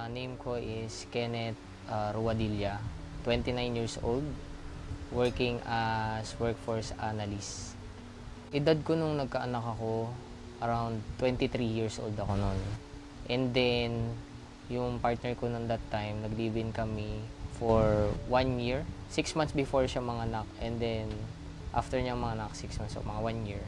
Name ko is Kenneth Ruadilla, 29 years old, working as workforce analyst. Edad ko nung nagkaanak ako, around 23 years old ako noon. And then, yung partner ko noon that time, nag-live-in kami for 1 year. 6 months before siya manganak, and then after niya manganak, 6 months, so mga 1 year.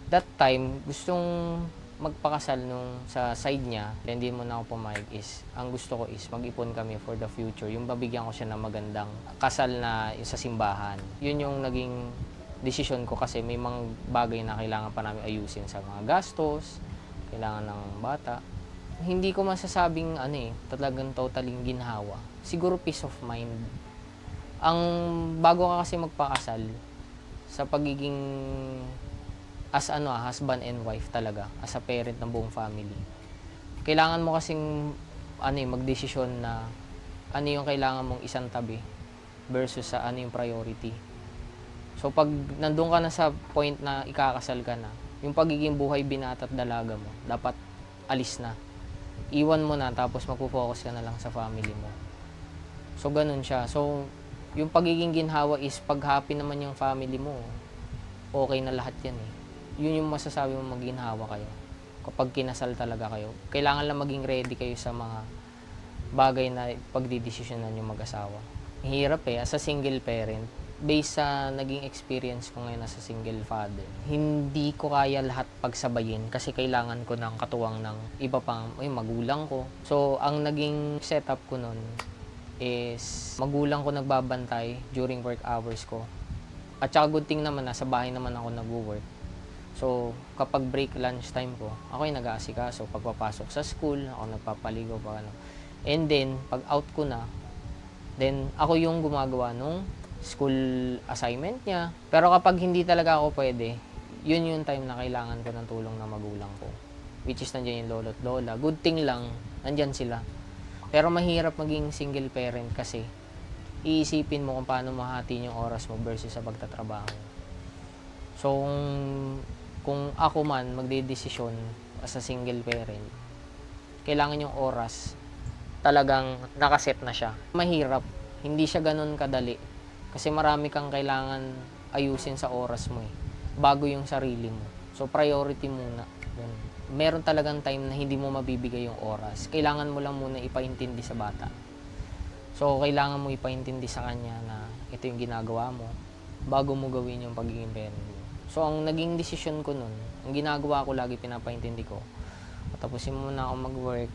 That time, gustong magpakasal nung sa side niya, hindi mo na ako pumayag is, ang gusto ko is mag-ipon kami for the future. Yung babigyan ko siya ng magandang kasal na sa simbahan. Yun yung naging desisyon ko kasi may mga bagay na kailangan pa namin ayusin sa mga gastos, kailangan ng bata. Hindi ko masasabing talagang totaling ginhawa. Siguro peace of mind. Ang bago ka kasi magpakasal, sa pagiging husband and wife talaga, as a parent ng buong family. Kailangan mo kasing magdesisyon na ano yung kailangan mong isang tabi versus sa ano yung priority. So pag nandun ka na sa point na ikakasal ka na, yung pagiging buhay binata at dalaga mo, dapat alis na. Iwan mo na, tapos magpo-focus ka na lang sa family mo. So ganun siya. So yung pagiging ginhawa is pag happy naman yung family mo, okay na lahat yan eh. Yun yung masasabi mo maginhawa kayo. Kapag kinasal talaga kayo, kailangan lang maging ready kayo sa mga bagay na pagdidesisyonan yung mag-asawa. Hirap as a single parent, based sa naging experience ko ngayon as a single father, hindi ko kaya lahat pagsabayin kasi kailangan ko ng katuwang ng iba pang magulang ko. So, ang naging setup ko nun is magulang ko nagbabantay during work hours ko. At saka good thing naman, nasa bahay naman ako nag-work. So, kapag break lunch time ko, ako yung nag-aasikaso. Pagpapasok sa school, ako nagpapaligo. And then, pag out ko na, then ako yung gumagawa nung school assignment niya. Pero kapag hindi talaga ako pwede, yun yung time na kailangan ko ng tulong ng magulang ko. Which is nandiyan yung lolo at lola. Good thing lang, nandyan sila. Pero mahirap maging single parent kasi iisipin mo kung paano mahati yung oras mo versus sa pagtatrabaho. So, kung ako man magdedesisyon as a single parent, kailangan yung oras talagang nakaset na siya. Mahirap, hindi siya ganun kadali kasi marami kang kailangan ayusin sa oras mo bago yung sarili mo. So priority muna. Meron talagang time na hindi mo mabibigay yung oras. Kailangan mo lang muna ipaintindi sa bata. So kailangan mo ipaintindi sa kanya na ito yung ginagawa mo bago mo gawin yung pagiging parent mo. So, ang naging desisyon ko nun, ang ginagawa ko lagi, pinapaintindi ko. Tapusin muna ako mag-work.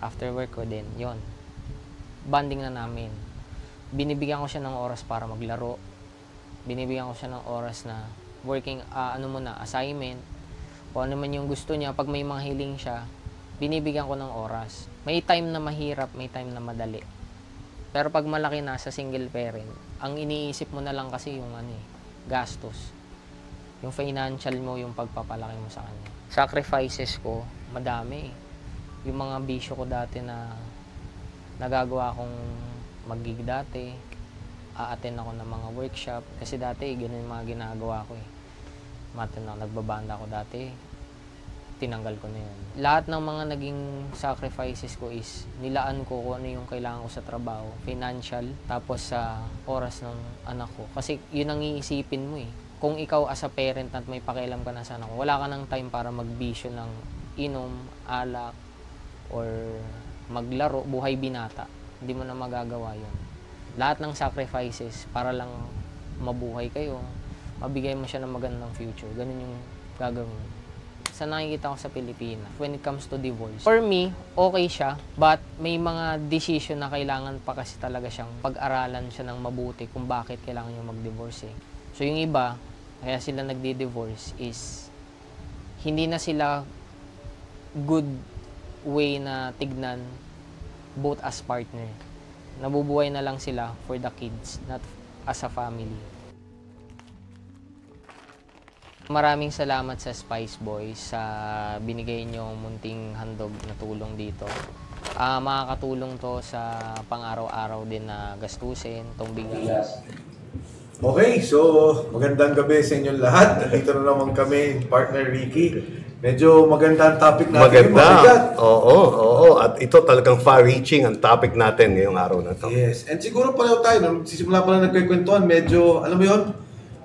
After work ko din, yon. Bonding na namin. Binibigyan ko siya ng oras para maglaro. Binibigyan ko siya ng oras na working, assignment. Kung ano man yung gusto niya, pag may mga hiling siya, binibigyan ko ng oras. May time na mahirap, may time na madali. Pero pag malaki na sa single parent, ang iniisip mo na lang kasi yung gastos. Yung financial mo, yung pagpapalaki mo sa kanya. Sacrifices ko, madami. Yung mga bisyo ko dati na nagagawa kong mag-gig dati, a-attend ako ng mga workshop. Kasi dati, ganun yung mga ginagawa ko nagbabanda ako dati, tinanggal ko na yun. Lahat ng mga naging sacrifices ko is, nilaan ko kung ano yung kailangan ko sa trabaho, financial, tapos sa oras ng anak ko. Kasi yun ang iisipin mo Kung ikaw as a parent at may pakialam ka na sa anak mo, wala ka ng time para magbisyo ng inom, alak, or maglaro, buhay binata. Hindi mo na magagawa yun. Lahat ng sacrifices para lang mabuhay kayo, mabigay mo siya ng magandang future. Ganun yung gagawin. Sa nakikita ko sa Pilipinas, when it comes to divorce, for me, okay siya, but may mga decision na kailangan pa kasi talaga siyang pag-aralan siya ng mabuti kung bakit kailangan niya mag-divorce So yung iba, kaya sila nagdi-divorce is hindi na sila good way na tignan both as partner. Nabubuhay na lang sila for the kids, not as a family. Maraming salamat sa Spice Boys sa binigay nyo munting handog na tulong dito. Makakatulong to sa pang-araw-araw din na gastusin, tong bigas. Okay, so magandang gabi sa inyong lahat. Nandito na naman kami, partner Ricky. Medyo maganda ang topic natin. Maganda. Oo. At ito talagang far-reaching ang topic natin ngayong araw na to. Yes. And siguro pareho tayo, nung sisimula pa lang nagkikwentuhan, medyo, alam mo yun,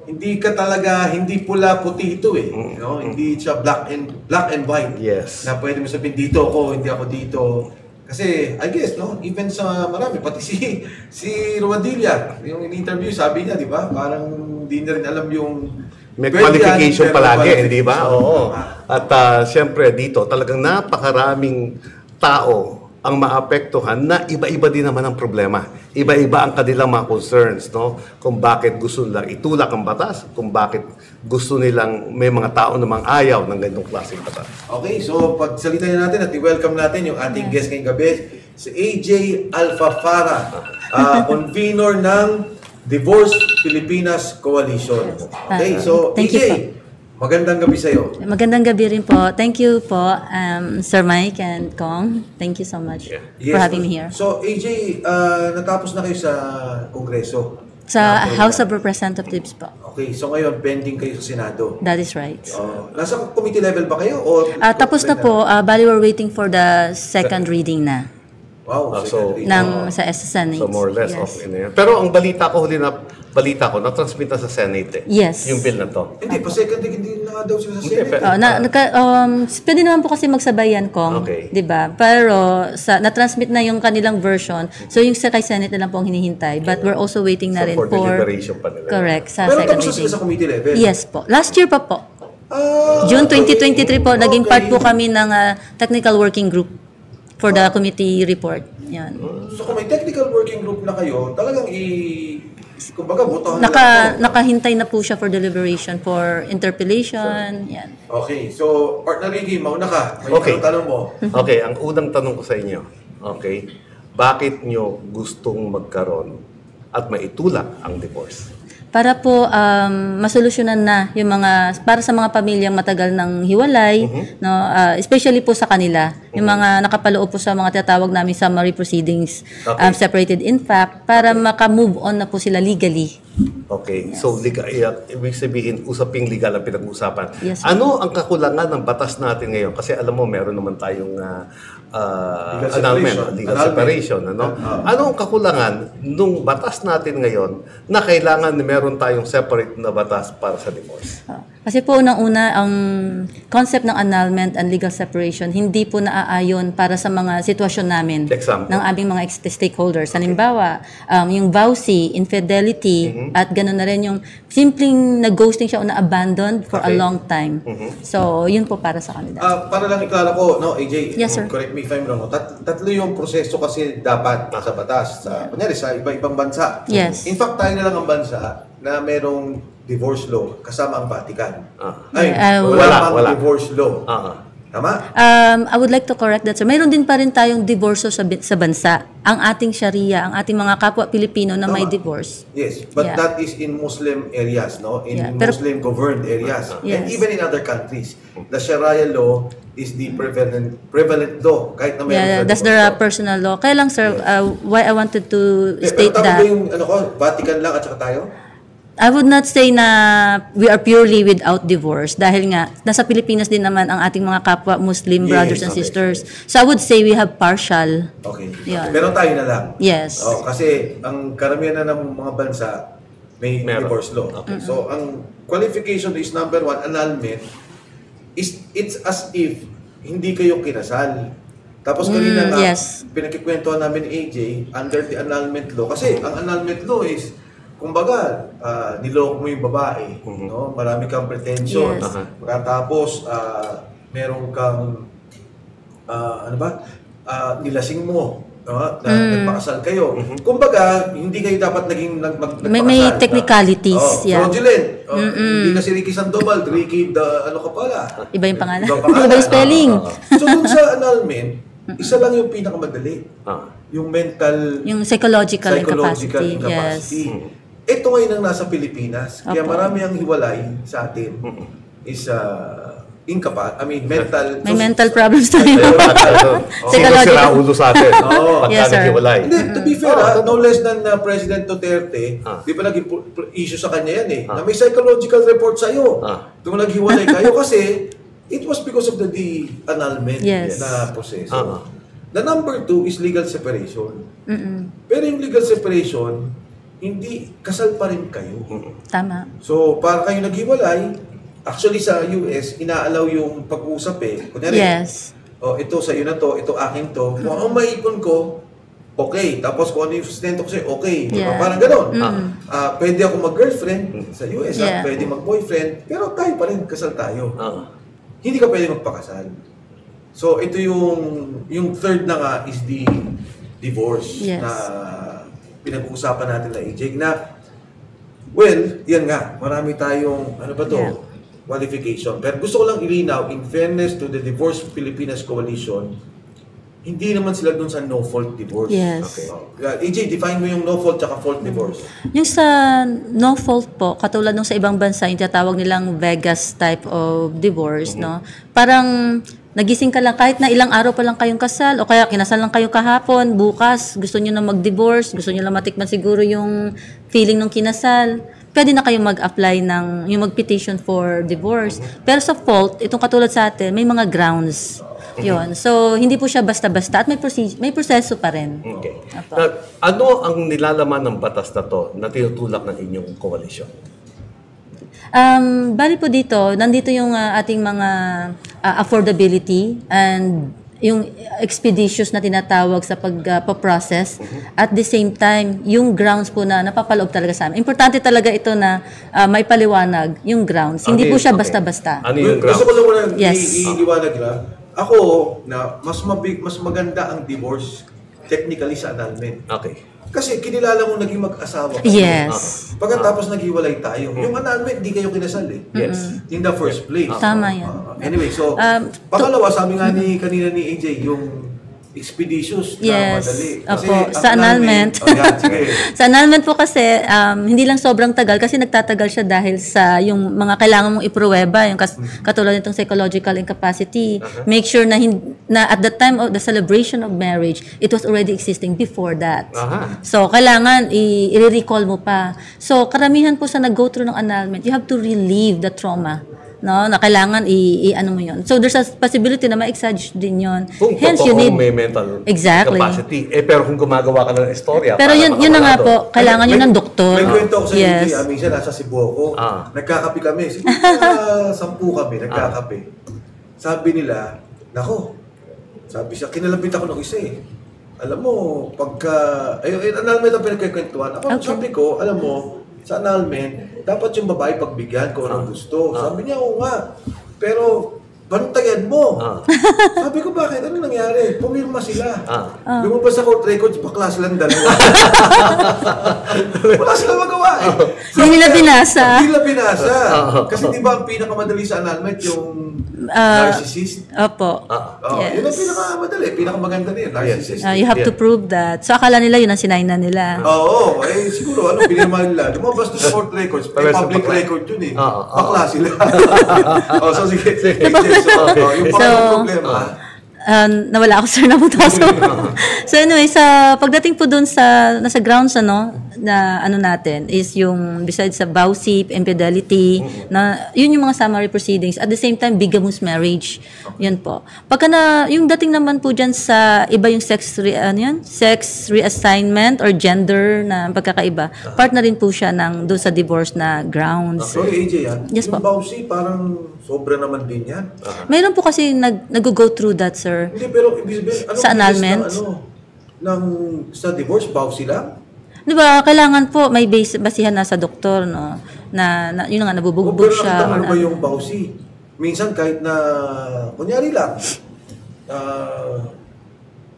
hindi ka talaga, hindi pula-puti ito eh. You know? Hindi siya black and white. Yes. Na pwede mo sabihin, dito ako, hindi ako dito. Kasi, I guess, no, even sa marami, pati si Rodilla, yung in-interview, sabi niya, di ba? Parang hindi na rin alam yung may qualification palagi, hindi ba? Oo. At siyempre dito, talagang napakaraming tao ang maapektuhan na iba-iba din naman ang problema. Iba-iba ang kanilang mga concerns, no? Kung bakit gusto nilang itulak ang batas, kung bakit gusto nilang may mga tao namang ayaw ng ganitong klaseng batas. Okay, so pagsalitan natin at i-welcome natin yung ating guest ngayong gabi, si AJ Alfafara, convener ng Divorce Pilipinas Coalition. Okay, so Thank you AJ, po. magandang gabi sa'yo. Magandang gabi rin po. Thank you po, Sir Mike and Kong. Thank you so much for having me here. So AJ, natapos na kayo sa Kongreso. Sa House of Representatives po. Okay, so ngayon pending kayo sa Senado. That is right. Nasa committee level ba kayo? O Tapos na po, bali we're waiting for the second reading na Wow, so, sa Senate. So more or less, Yes. okay na yan. Pero ang balita ko, na-transmit na sa Senate Yes. yung bill na to. Hindi, pa-second hindi na nga daw sila sa Hindi, Senate. Pwede naman po kasi magsabayan, Kong. Okay. 'Di ba? Pero na-transmit na yung kanilang version. So yung sa kay Senate na lang po ang hinihintay. But we're also waiting na So rin for deliberation pa nila. Correct, sa Pero second tapos na sila reading. sa committee level? Yes po. Last year pa po. Ah, June 2023 po, naging Okay. part po kami ng technical working group for the committee report. Yan. So kung may technical working group na kayo, talagang kumbaga, botohan na lang. Nakahintay na po siya for deliberation, for interpellation. Yan. Okay, so partner Ricky, mauna ka. May Okay. tanong mo. Okay, ang unang tanong ko sa inyo, okay, bakit nyo gustong magkaroon at maitulak ang divorce? Para po masolusyonan na yung mga, para sa mga pamilyang matagal ng hiwalay, no, especially po sa kanila, yung mga nakapaloob po sa mga tinatawag namin summary proceedings, Okay. separated in fact, para maka-move on na po sila legally. Okay, so ibig sabihin, usaping legal ang pinag-uusapan. Yes, Ano ang kakulangan ng batas natin ngayon? Kasi alam mo, meron naman tayong legal separation. Ano? Ano ang kakulangan nung batas natin ngayon na kailangan meron tayong separate na batas para sa divorce? Kasi po unang-una, ang concept ng annulment and legal separation hindi po naaayon para sa mga sitwasyon namin Example. ng aming mga stakeholders. Halimbawa, yung vowsy, infidelity, at gano'n na rin yung simpleng na-ghosting siya o na-abandoned for a Okay. long time. So, yun po para sa kanila. Para lang iklaro ko, no, AJ, Yes, sir. correct me if I'm wrong. Tatlo yung proseso kasi dapat nasa batas. Kunyari, sa iba-ibang bansa. Yes. In fact, tayo na lang ang bansa na merong divorce law kasama ang Vatican. Wala. Pang divorce law. Tama? I would like to correct that, sir. Mayroon din pa rin tayong divorso sa bansa. Ang ating Sharia, ang ating mga kapwa Pilipino na may Tama. divorce. Yes, but Yeah. that is in Muslim areas, no? In Yeah, pero- Muslim-governed areas. And Yes. even in other countries, the Sharia law is the prevalent law. Kahit na mayroon Yeah, sa that's divorce the law. personal law. Kaya lang, sir, why I wanted to Pero state tama that. ba yung Vatican lang at saka tayo? I would not say na we are purely without divorce dahil nga nasa Pilipinas din naman ang ating mga kapwa Muslim Yes, brothers and okay. sisters. So I would say we have partial. Okay. Yan. Pero tayo na lang. Yes. Kasi ang karamihan na ng mga bansa may Meron. divorce law. So ang qualification is number one, annulment, it's as if hindi kayo kinasal. Tapos kanina nga, yes. pinagkikwentuhan namin AJ, under the annulment law. Kasi ang annulment law is, kumbaga, niloko mo yung babae. No? Marami kang pretension. Yes. Tapos, meron kang, nilasing mo. Na nagpakasal kayo. Kumbaga, hindi kayo dapat naging nagpakasal. May technicalities, yeah. Fraudulent. Hindi kasi Ricky Sandoval, Ricky, ano ka pala. Iba yung pangalan. Ibang pangalan. Iba yung spelling. So, dun sa annulment, isa lang yung pinakamadali. Yung mental, Yung psychological incapacity. Yes. Ito ngayon ang nasa Pilipinas. Kaya Opo. marami ang hiwalay sa atin is mental. May mental problems tayo. Sino sira ulo sa atin? Oo. Yes, sir. Pagkakahiwalay. Hindi, to be fair, no less than President Duterte, di ba naging issue sa kanya yan na may psychological report sa'yo. Nung naghiwalay kayo kasi it was because of the annulment Yes. na proseso. Ah. The number 2 is legal separation. Mm-mm. Pero yung legal separation, hindi, kasal pa rin kayo. Tama. So, para kayo naghiwalay, actually sa US, inaalaw yung pag-uusap eh. Kunyari, Yes. ito sa'yo na to, ito akin to. Kung ang maipon ko, okay. Tapos kung ano yung sustento ko sa'yo, okay. Diba? Yeah. Parang gano'n. Pwede ako mag-girlfriend sa US, Yeah. pwede mag-boyfriend, pero tayo pa rin, kasal tayo. Hindi ka pwede magpakasal. So, ito yung third na nga is the divorce Yes. na pinag-uusapan natin na AJ na, well, yan nga, marami tayong, ano ba to, Yeah. qualification. Pero gusto ko lang ilinaw, in fairness to the Divorce Filipinas Coalition, hindi naman sila dun sa no-fault divorce. Yes. Okay. AJ, define mo yung no-fault tsaka fault divorce. Yung sa no fault po, katulad nung sa ibang bansa, yung tinatawag nilang Vegas type of divorce, no? Parang nagising ka lang, kahit na ilang araw pa lang kayong kasal, o kaya kinasal lang kayo kahapon, bukas, gusto nyo na mag-divorce, gusto nyo lang matikman siguro yung feeling ng kinasal, pwede na kayong mag-apply ng, yung mag-petition for divorce. Pero sa fault, itong katulad sa atin, may mga grounds. Yun. So, hindi po siya basta-basta at may proseso pa rin. Okay. Apo. Ano ang nilalaman ng batas na to na tinutulak ng inyong koalisyon? Bali po dito, nandito yung ating mga affordability and yung expeditious na tinatawag sa pagpa-process. At the same time, yung grounds po na napapaloob talaga sa amin. Importante talaga ito na may paliwanag yung grounds. Hindi po siya Okay. basta-basta. Ano yung Gusto ko lang muna Yes. i-liwanag lang. Ako, na mas maganda ang divorce technically sa annulment. Okay. Kasi kinilala mo naging mag-asawa kayo. Yes. Pagkatapos naghiwalay tayo. Yung annulment, di kayo kinasal eh. Yes. In the first place. Tama yan. Anyway, so, pangalawa, sabi nga kanina ni AJ, yung expeditious na Yes. madali. Opo, ang sa annulment. Yan, sige. Sa annulment po kasi, hindi lang sobrang tagal kasi nagtatagal siya dahil sa yung mga kailangan mong ipruweba, yung katulad nitong psychological incapacity. Make sure na, na at the time of the celebration of marriage, it was already existing before that. Aha. So, kailangan i-recall mo pa. So, karamihan po sa nag-go through ng annulment, you have to relieve the trauma. No, na kailangan ano mo yun. So, there's a possibility na ma-exage din yun. Kung Hence, totoong may mental Exactly. capacity. Pero kung gumagawa ka ng istorya, Pero para yun na nga makawala po, doon. kailangan yun ng doktor. May kwento ako sa Yes. AJ, minsan nasa Cebu ako. Nagkakape kami. Siguro 10 kami, nagkakape. Sabi nila, nako, sabi siya, kinalapit ako ng isa eh. Alam mo, pagka, annulment ang pinagkikwentuhan. Ako, Okay. sabi ko, alam mo, sa annulment, dapat yung babae pagbigyan kung anong gusto. Sabi niya, oo nga. Pero, bantayan mo. Sabi ko, bakit? Ano nangyari? Pumirma sila. Lumabas sa court records, bakla silang dalawa. Wala silang magawa eh. Hindi nila binasa. Hindi nila binasa. Kasi di ba ang pinakamadali sa annulment yung narcissist? Opo. Yun ang pinakamadali. Pinakamaganda na yun, narcissist. You have to prove that. So, akala nila yun ang sinay na nila. Oo, siguro, pinirma nila. Lumabas sa court records, may public record yun eh. Bakla sila. So, sige. Yung problema, Nawala ako, sir, nabutas. So anyway, sa pagdating po dun sa nasa grounds na natin is yung besides sa BAUSIP, infidelity, na yun yung mga summary proceedings. At the same time, bigamous marriage. Yun po. Pagka yung dating naman po dyan sa iba yung sex reassignment or gender na pagkakaiba, part na rin po siya doon sa divorce na grounds. Sorry, AJ, Yes yung po. Bausi, parang sobra naman din yan. Mayroon po kasi nag-go through that, sir. Hindi, pero ibig sabihin, Sa annulment? Sa divorce, Bausi lang? Di ba, kailangan po may basihan na sa doktor, no? Na yun nga, nabubugbog Pero siya. nakita mo ba yung Bausi? Minsan kahit na, kunyari lang,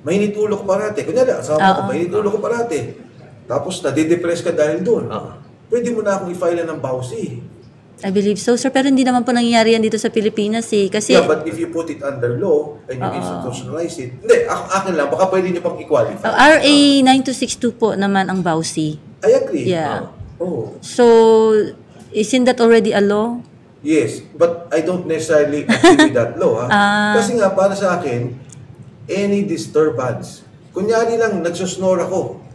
mainit ulo ko parate. Kunyari, asawa ko, mainit ulo ko parate. Tapos nadidepress ka dahil doon. Pwede mo na akong i-file ng Bausi. I believe so, sir. Pero hindi naman po nangyayari yan dito sa Pilipinas, eh. Kasi, Yeah, but if you put it under law and you institutionalize it, hindi, akin lang, baka pwede nyo pang i-qualify. RA 9262 po naman ang BAUSI. I agree. Yeah. Oh. So, isn't that already a law? Yes, but I don't necessarily agree with that law. Kasi nga, para sa akin, any disturbance, kunyari lang, nagsusnore ako,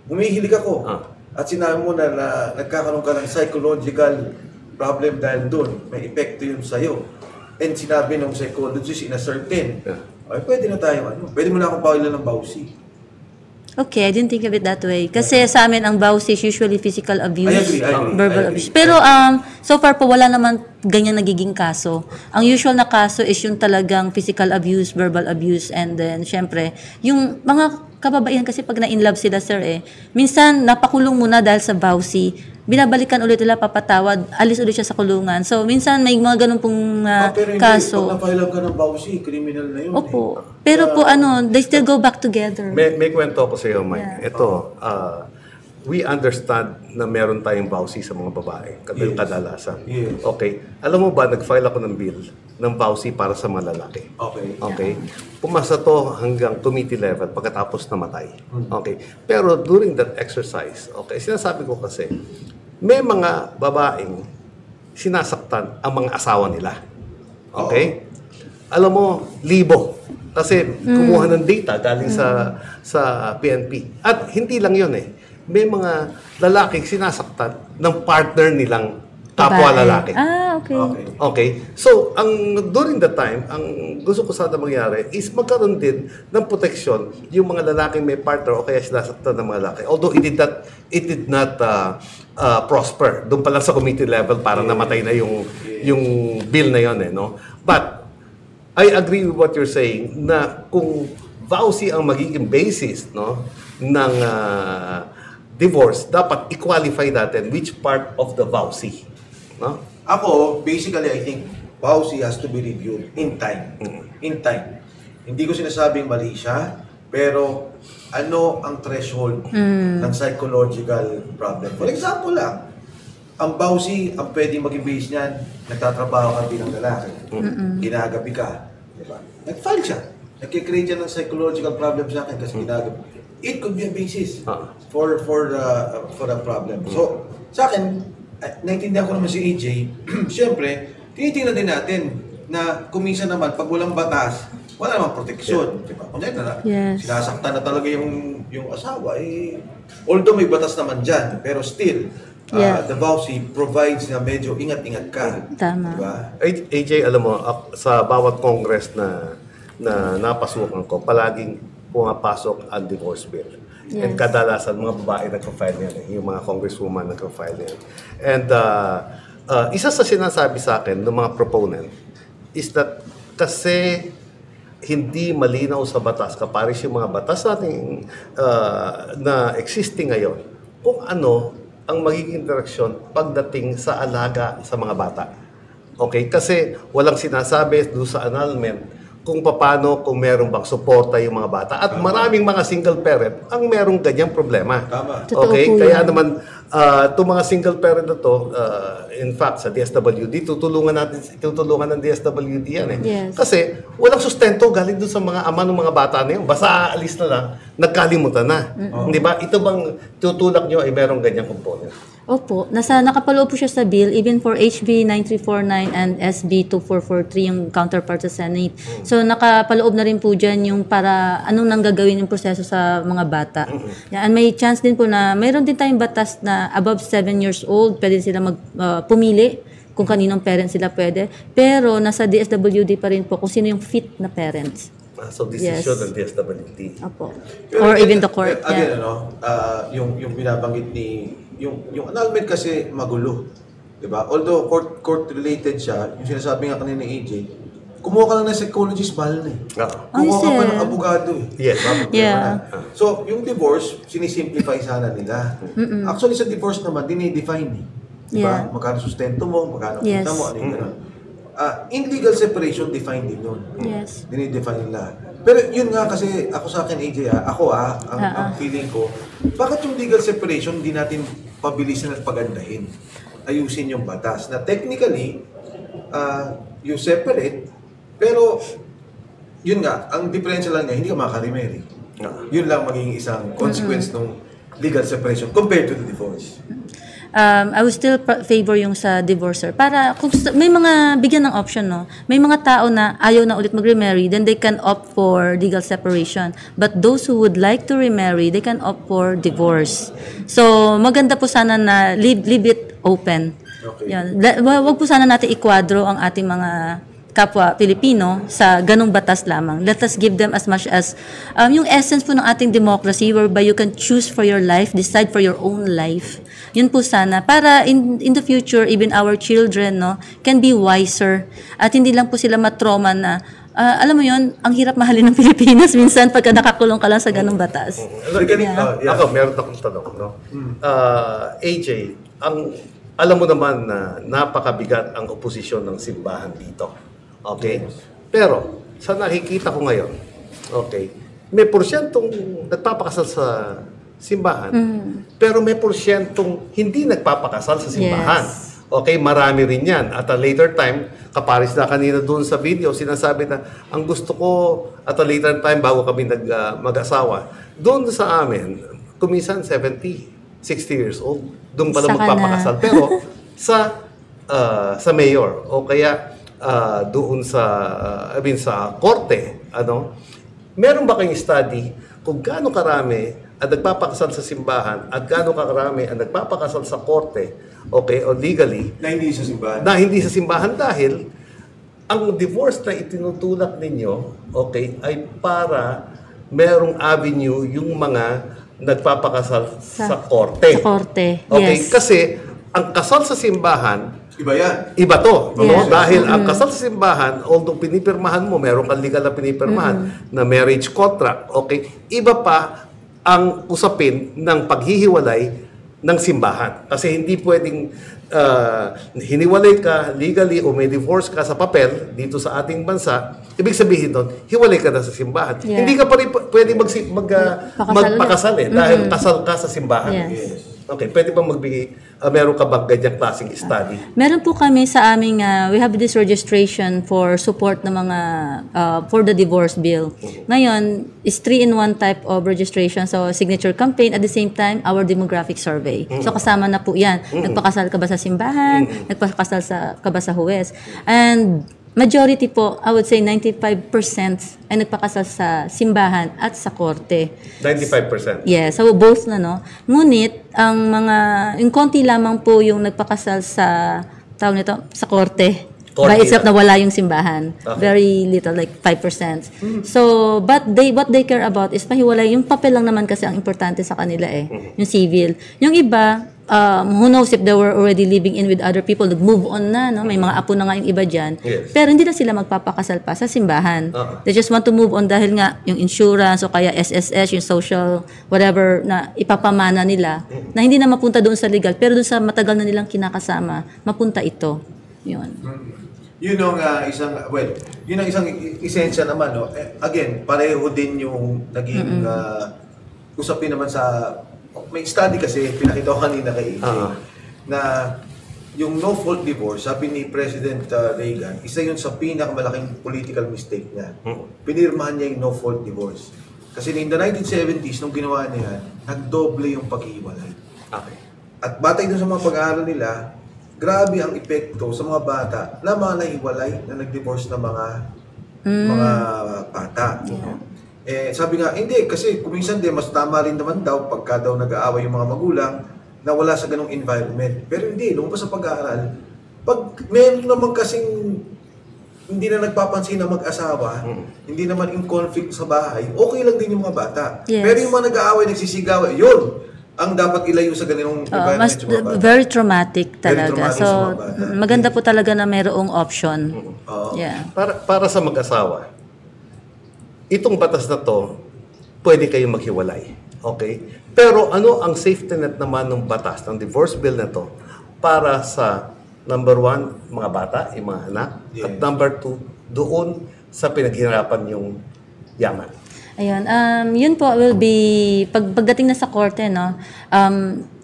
humihilig ako, at sinabi mo na nagkakaroon ka ng psychological problem dahil doon, may epekto yun sa'yo. and sinabi ng psychologist in a certain, Yeah. ay pwede na tayo, pwede mo na akong pakilan ng bawsi. Okay, I didn't think of it that way. Kasi sa amin, ang bawsi is usually physical abuse, I agree. verbal abuse. Pero so far po, wala naman ganyan nagiging kaso. Ang usual na kaso is yung talagang physical abuse, verbal abuse, and then, syempre, yung mga kababaihan kasi pag na-inlove sila, sir, minsan, napakulong muna dahil sa bawsi, binabalikan ulit nila, papatawad, alis ulit siya sa kulungan. So, minsan, may mga ganun pong Pero hindi, kaso. pag napakilan ka ng bawsi, criminal na yun. Opo. Pero po, they still go back together. May kwento ako sa iyo, Mike. Yeah. Ito, we understand na meron tayong vowsy sa mga babae, Yes. kadalasan. Yes. Okay. Alam mo ba, nag-file ako ng bill ng vowsy para sa mga lalaki. Okay. Okay? Pumasa to hanggang committee level pagkatapos namatay. Okay? Pero during that exercise, okay, sinasabi ko kasi, may mga babaeng sinasaktan ang mga asawa nila. Okay? Alam mo, libo. Kasi kumuha ng data galing sa PNP. At hindi lang yun may mga lalaking sinasaktan ng partner nilang kapwa Babae. lalaki. Okay. Okay. Okay? So, during the time, ang gusto ko sana mangyari is magkaroon din ng protection yung mga lalaking may partner o kaya sinasaktan ng mga lalaki. Although it did not prosper. Doon pa lang sa committee level para namatay na yung bill na yon no? But, I agree with what you're saying na kung vowsy ang magiging basis no ng divorce, dapat i-qualify natin which part of the vowsy. No? Ako, basically, I think vowsy has to be reviewed in time. In time. Hindi ko sinasabing mali siya, pero ano ang threshold ng psychological problem? For example lang, ang vowsy, ang pwedeng maging base niyan, nagtatrabaho ka bilang lalaki, ginagabi ka, diba? Nag-file siya. Nagkikreate siya ng psychological problem sa akin kasi ginagabi. It could be a basis for a problem. So, sa akin, naintindihan ko naman si AJ, siyempre, tinitingnan din natin na kuminsan naman, pag walang batas, wala namang proteksyon. Diba? Kung Yes. sinasaktan na talaga yung asawa, although may batas naman dyan, pero still, the vowsy provides na medyo ingat-ingat ka. Tama. Diba? AJ, alam mo, sa bawat congress na napasukan ko, palaging pumapasok ang divorce bill. Yes. And kadalasan, mga babae nagka-file yan. Yung mga congresswoman nagka-file yan. And isa sa sinasabi sa akin ng mga proponent is that kasi hindi malinaw sa batas, kapares yung mga batas natin na existing ngayon, kung ano ang magiging direksyon pagdating sa alaga sa mga bata. Okay? Kasi walang sinasabi doon sa annulment kung paano, kung meron bang suporta yung mga bata. At maraming mga single parent ang merong ganyang problema. Tama. Totoo Okay? po Kaya yan. naman, itong mga single parent na to, in fact, sa DSWD, tutulungan ng DSWD yan Yes. Kasi walang sustento galing doon sa mga ama ng mga bata na yun. Basta aalis na lang, nagkalimutan na. Di ba? Ito bang tutulak nyo ay merong ganyang component? Opo, nakapaloob po siya sa bill, even for HB 9349 and SB 2443, yung counterpart sa Senate. So, nakapaloob na rin po dyan yung para anong nang gagawin yung proseso sa mga bata. Yan, may chance din po na mayroon din tayong batas na above 7 years old, pwede sila pumili kung kaninong parent sila pwede. Pero, nasa DSWD pa rin po kung sino yung fit na parents. So, decision Yes. ng DSWD. Opo. Pero Or even the court. Again, Yeah. yung binabanggit ni yung annulment kasi magulo. 'Di ba? Although court related siya, yung sinasabi nga kanina ni AJ, kumuha ka lang ng psychologist, mahal na eh. Ay, Kumuha ka pa sir. ng abogado eh. Yes. Yeah. So, yung divorce, sinisimplify sana nila. Actually, sa divorce naman, dinidefine eh. Diba? Yeah. Magkano sustento mo, magkano Yes. kita mo, ano yung gano'n. In legal separation, defined din yun. Yes. Dinidefine nila. Pero yun nga kasi, ako sa akin, AJ, ang feeling ko, bakit yung legal separation hindi natin pabilisin at pagandahin? Ayusin yung batas. Na technically, you separate, pero yun nga, ang diferensya lang niya, hindi ka makaka-remarry. Yun lang magiging isang consequence ng legal separation compared to the divorce. I would still favor yung sa divorcer. Para kung may mga bigyan ng option, no? May mga tao na ayaw na ulit mag-remarry, then they can opt for legal separation. But those who would like to remarry, they can opt for divorce. So, maganda po sana na leave it open. Okay. Yan. Wag po sana natin ikwadro ang ating mga kapwa Pilipino sa ganong batas lamang. Let us give them as much as yung essence po ng ating democracy whereby you can choose for your life, decide for your own life. Yun po sana para in the future even our children can be wiser at hindi lang po sila matrauma na alam mo yun, ang hirap mahalin ng Pilipinas minsan pagka nakakulong ka lang sa ganong batas. Ako, meron akong tanong. AJ, alam mo naman na napakabigat ang oposisyon ng simbahan dito. Okay? Pero, sa nakikita ko ngayon, okay, may porsyentong nagpapakasal sa simbahan, pero may porsyentong hindi nagpapakasal sa simbahan. Yes. Okay, marami rin yan. At a later time, kaparis na kanina doon sa video, sinasabi na, ang gusto ko at a later time, bago kami mag-asawa, doon sa amin, kumisan 70, 60 years old, doon pala Saka magpapakasal. na. Pero, sa mayor, o kaya, doon sa korte, meron ba kayong study kung gaano karami ang nagpapakasal sa simbahan at gaano karami ang nagpapakasal sa korte, okay, o legally, Na hindi sa simbahan. na hindi sa simbahan dahil ang divorce na itinutulak ninyo, okay, ay para merong avenue yung mga nagpapakasal sa korte. Sa korte, Okay, yes. kasi ang kasal sa simbahan, Iba yan. iba to, no? Yes. Dahil ang kasal sa simbahan, although pinipirmahan mo, meron kang legal na pinipirmahan na marriage contract, okay? Iba pa ang usapin ng paghihiwalay ng simbahan. Kasi hindi pwedeng hiniwalay ka legally o may divorce ka sa papel dito sa ating bansa, ibig sabihin doon, hiwalay ka na sa simbahan. Yeah. Hindi ka pa rin pwedeng magpakasal dahil kasal ka sa simbahan. Yes. Okay, pwede bang magbigay, meron ka bang ganyang klaseng study? Meron po kami sa aming, we have this registration for support ng mga, for the divorce bill. Ngayon, is 3-in-1 type of registration. So, signature campaign, at the same time, our demographic survey. So, kasama na po yan. Nagpakasal ka ba sa simbahan? Nagpakasal ka ba sa huwes? And, majority po, I would say 95% ay nagpakasal sa simbahan at sa korte. 95%. Yeah, so both na, no? Ngunit, yung konti lamang po yung nagpakasal sa, tawag nito, sa korte. Korte By itself lang. na wala yung simbahan. Okay. Very little, like 5%. So, but what they care about is pahiwalay. Yung papel lang naman kasi ang importante sa kanila yung civil. Yung iba, who knows if they were already living in with other people, nag-move on na, no? May mga apo na nga yung iba dyan. Yes. Pero hindi na sila magpapakasal pa sa simbahan. They just want to move on dahil nga yung insurance o kaya SSS, yung social, whatever na ipapamana nila, na hindi na mapunta doon sa legal, pero doon sa matagal na nilang kinakasama, mapunta ito. Yun. Yun ang yun ang isang esensya naman, no? Again, pareho din yung naging usapin naman sa may study kasi pinakita ko kanina kay AJ na yung no-fault divorce, sabi ni President Reagan, isa yun sa pinakamalaking political mistake niya. Pinirmahan niya yung no-fault divorce. Kasi in the 1970s, nung ginawa niya, nagdoble yung paghihiwalay. Okay. At batay dun sa mga pag-aaral nila, grabe ang epekto sa mga bata na mga nahiwalay na nag-divorce na mga bata. Sabi nga, hindi, kasi kuminsan din, mas tama rin naman daw pagka daw nag-aaway yung mga magulang na wala sa ganong environment. Pero hindi, lumabas sa pag-aaral, pag meron naman kasing hindi na nagpapansin na mag-asawa, hindi naman in conflict sa bahay, okay lang din yung mga bata. Yes. Pero yung mga nag-aaway, nagsisigaw, yun, ang dapat ilayo sa ganung environment sa mga bata. Very traumatic Very talaga. traumatic So, sa mga bata. maganda po talaga na mayroong option. Oo. Yeah. Para sa mag-asawa, itong batas na to, pwede kayong maghiwalay. Okay? Pero ano ang safety net naman ng batas, ng divorce bill na to, para sa number 1, mga bata, yung mga anak, at number 2, doon sa pinaghirapan yung yaman. Ayun. Yun po will be, pagdating na sa korte, no,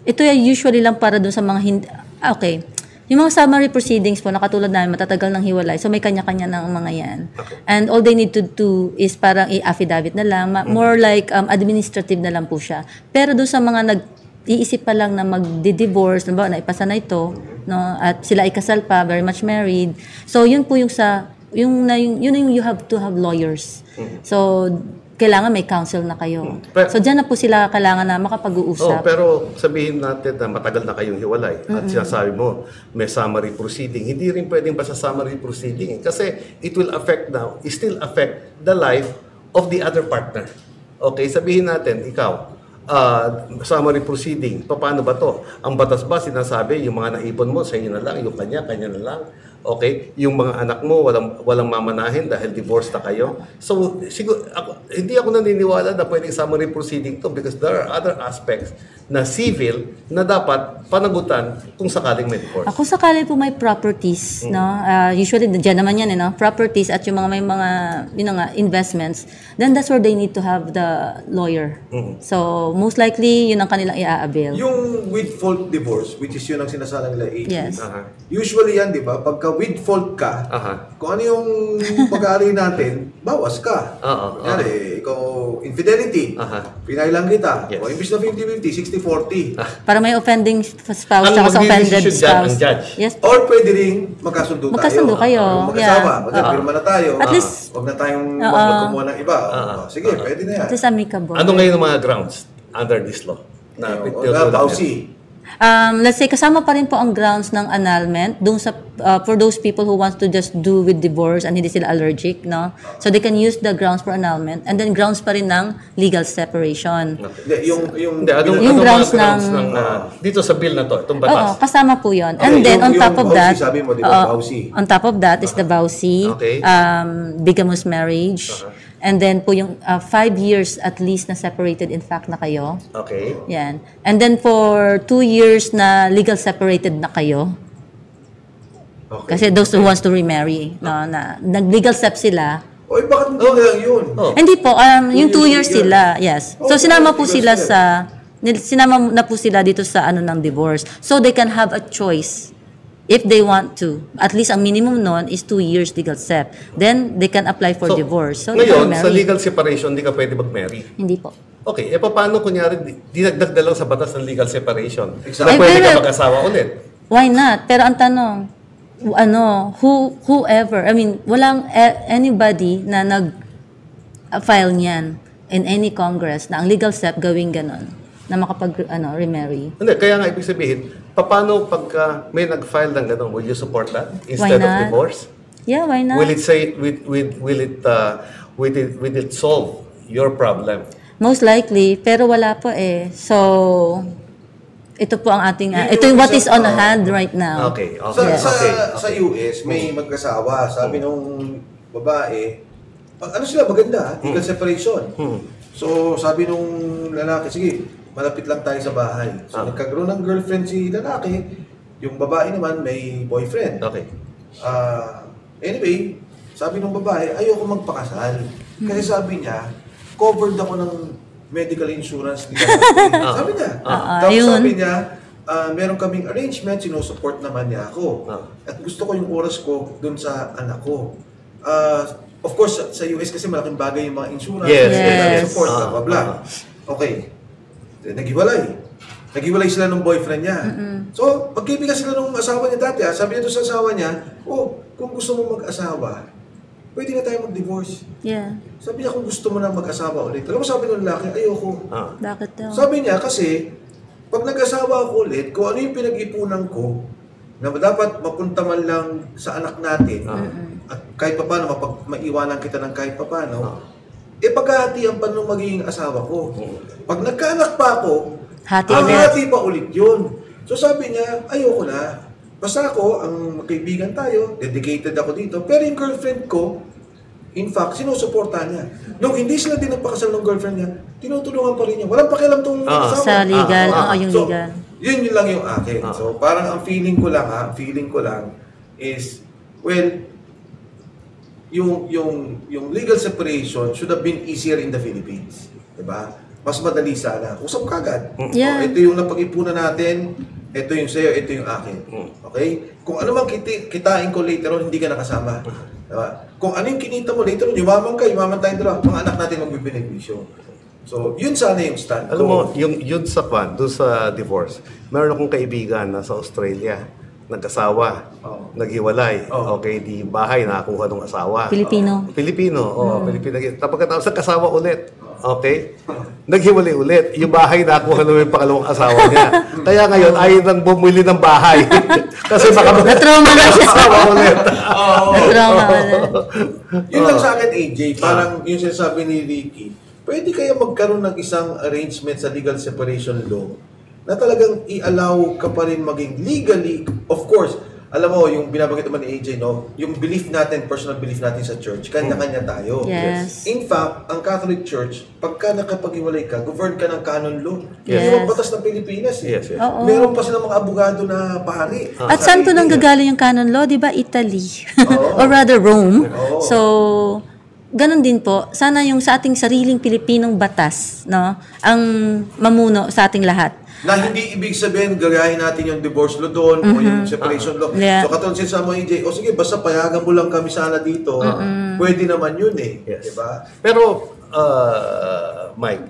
ito usually lang para dun sa mga okay. Yung mga summary proceedings po, na katulad namin, matatagal ng hiwalay. So, may kanya-kanya ng mga yan. Okay. And all they need to do is parang i-affidavit na lang. More like administrative na lang po siya. Pero doon sa mga nag-iisip pa lang na mag-divorce, na ipasa na ito, no, at sila ay kasal pa, very much married. So, yun po yung you have to have lawyers. So, kailangan may counsel na kayo. So, dyan na po sila kailangan na makapag-uusap. Pero sabihin natin na matagal na kayong hiwalay at sinasabi mo may summary proceeding. Hindi rin pwedeng basta summary proceeding kasi it will still affect the life of the other partner. Okay, sabihin natin, ikaw, summary proceeding, paano ba to? Ang batas ba sinasabi yung mga naipon mo sa iyo na lang, yung kanya na lang? Okay, yung mga anak mo walang mamanahin dahil divorce na kayo. So siguro hindi ako naniniwala na pwedeng summary proceeding to because there are other aspects na civil na dapat panagutan kung sakaling may divorce. Kung sakali po may properties, no? Usually diyan naman yan, no? Properties at yung mga may mga investments, then that's where they need to have the lawyer. So most likely yun ang kanilang i-avail. Yung with fault divorce, which is yun ang sinasabi nila AG. Yes. Usually yan, di ba? Pagka with fault ka, kung ano yung pag-aari natin, bawas ka. Kunyari, ikaw, infidelity, pinay lang kita. Yes. O imbis na 50-50, 60-40. Para may offending spouse Ang at sa offended magdidesisyon dyan, spouse. ang judge. Yes. Or pwede rin magkasundo tayo. Magkasundo kayo. Mag-asawa. Yeah. Pirma na tayo. At least, huwag na tayong magkumuha ng iba. Sige, pwede na yan. at least amicable. Ano ngayon ang mga grounds under this law? Pausi. Let's say, kasama pa rin po ang grounds ng annulment dun sa, for those people who want to just do with divorce and hindi sila allergic, no? So they can use the grounds for annulment and then grounds pa rin ng legal separation. Yung Yung grounds ng dito sa bill na to, itong Oo, batas. kasama po yun. Okay, And then, on yung top of vowsy, that, sabi mo, di ba, vowsy? on top of that is the vowsy, Okay. bigamous marriage, and then po yung 5 years at least na separated in fact na kayo. Okay. Yan. And then for 2 years na legal separated na kayo. Okay. Kasi those who wants to remarry, no, na nag-legal step sila. Oy, bakit hindi na lang yun? Hindi po, yung 2 years legal. sila, yes. So Okay, sinama po legal sila step. sinama na po sila dito sa ano ng divorce. So they can have a choice if they want to. At least ang minimum nun is 2 years legal step. Then they can apply for divorce. So they ngayon, can sa marry. legal separation, hindi ka pwede mag-marry. Hindi po. Okay, paano kunyari, dinagdag na lang sa batas ng legal separation? Exactly. Na pwede ka Pero- mag-asawa ulit. Why not? Pero ang tanong, whoever, I mean, walang anybody na nag-file niyan in any Congress na ang legal step gawing ganon na remarry. Hindi, kaya nga ibig sabihin, paano pagka may nag-file ng gano'n, will you support that instead of not? divorce? Yeah, why not? Will it solve your problem? Most likely, pero wala po eh. So, ito po ang ating, ito yung what is on hand right now. Okay, Sa, okay, sa, okay. sa US, may mag-asawa. Sabi nung babae, ano sila, maganda, legal separation. So, sabi nung lalaki, sige, malapit lang tayo sa bahay. So, nagkagroon ng girlfriend si lalaki, yung babae naman may boyfriend. Okay. Anyway, sabi nung babae, ayoko magpakasal. Kasi sabi niya, covered ako ng medical insurance ni lalaki. Sabi niya. Tapos ayun. sabi niya, meron kaming arrangement, sinusupport naman niya ako. At gusto ko yung oras ko dun sa anak ko. Of course, sa US kasi malaking bagay yung mga insurance. Yes. Support, blah, blah, blah. Okay. Naghiwalay sila ng boyfriend niya. So, magkaibigan sila ng asawa niya dati. Sabi niya doon sa asawa niya, kung gusto mo mag-asawa, pwede na tayo mag-divorce. Yeah. Sabi niya, kung gusto mo na mag-asawa ulit. Alam mo, sabi ng lalaki, ayoko. Bakit daw? Sabi niya, kasi, pag nag-asawa ako ulit, kung ano yung pinag-ipunan ko, na dapat mapunta man lang sa anak natin, at kahit paano, maiwanan kita ng kahit paano, paghahatian pa nung magiging asawa ko. Pag nagkaanak pa ako, hati pa ulit yun. So sabi niya, ayoko na. Basta ako, ang kaibigan tayo, dedicated ako dito, pero yung girlfriend ko, in fact, sinusuportahan niya. Nung hindi sila din nagpakasal ng girlfriend niya, tinutulungan pa rin niya. Walang pakialam tong asawa. Sa legal, yung So, legal. yun lang yung akin. So parang ang feeling ko lang is, well, yung legal separation should have been easier in the Philippines. Diba? Mas madali sana. Usap kagad. Yeah. Ito yung napag-ipunan natin, ito yung sa'yo, ito yung akin. Okay? Kung ano man kitain ko later on, hindi ka nakasama. Diba? Kung ano yung kinita mo later on, yumaman tayong dalawa, mga anak natin magbibenepisyo. So, yun sana yung stand ko. Alam mo, yun sa doon sa divorce, meron akong kaibigan na sa Australia. nag-asawa, naghiwalay. Oo. Okay, di bahay nakakuha ng asawa. Pilipino. Pilipino, Pilipino. Tapos pagkatapos nag-asawa ulit. Okay? Naghiwalay ulit. Yung bahay nakuha na yung pangalawang asawa niya. Kaya ngayon, ayaw nang bumili ng bahay. Kasi baka Na-trauma na siya. asawa ulit. Na-trauma na. Yun lang sa akin, AJ, parang yung sinasabi ni Ricky, pwede kaya magkaroon ng isang arrangement sa legal separation law na talagang i-allow ka pa rin maging legally, of course, alam mo, yung binabanggit naman ni AJ, no? Yung belief natin, personal belief natin sa church, kanya-kanya tayo. Yes. In fact, ang Catholic Church, pagka nakapag-iwalay ka, govern ka ng canon law. Yes. Yung batas ng Pilipinas. Eh. Yes, yes. Oo. Meron pa silang mga abogado na pari. At saan po nang gagaling yung canon law? Di ba Italy? Oo. Or rather Rome. Oo. So, ganun din po. Sana yung sa ating sariling Pilipinong batas, no, ang mamuno sa ating lahat. Na hindi ibig sabihin, gagahin natin yung divorce law doon o yung separation law. Yeah. So, katulad sa mo, AJ, o sige, basta payagan mo lang kami sana dito, pwede naman yun eh. Yes. Diba? Pero, Mike,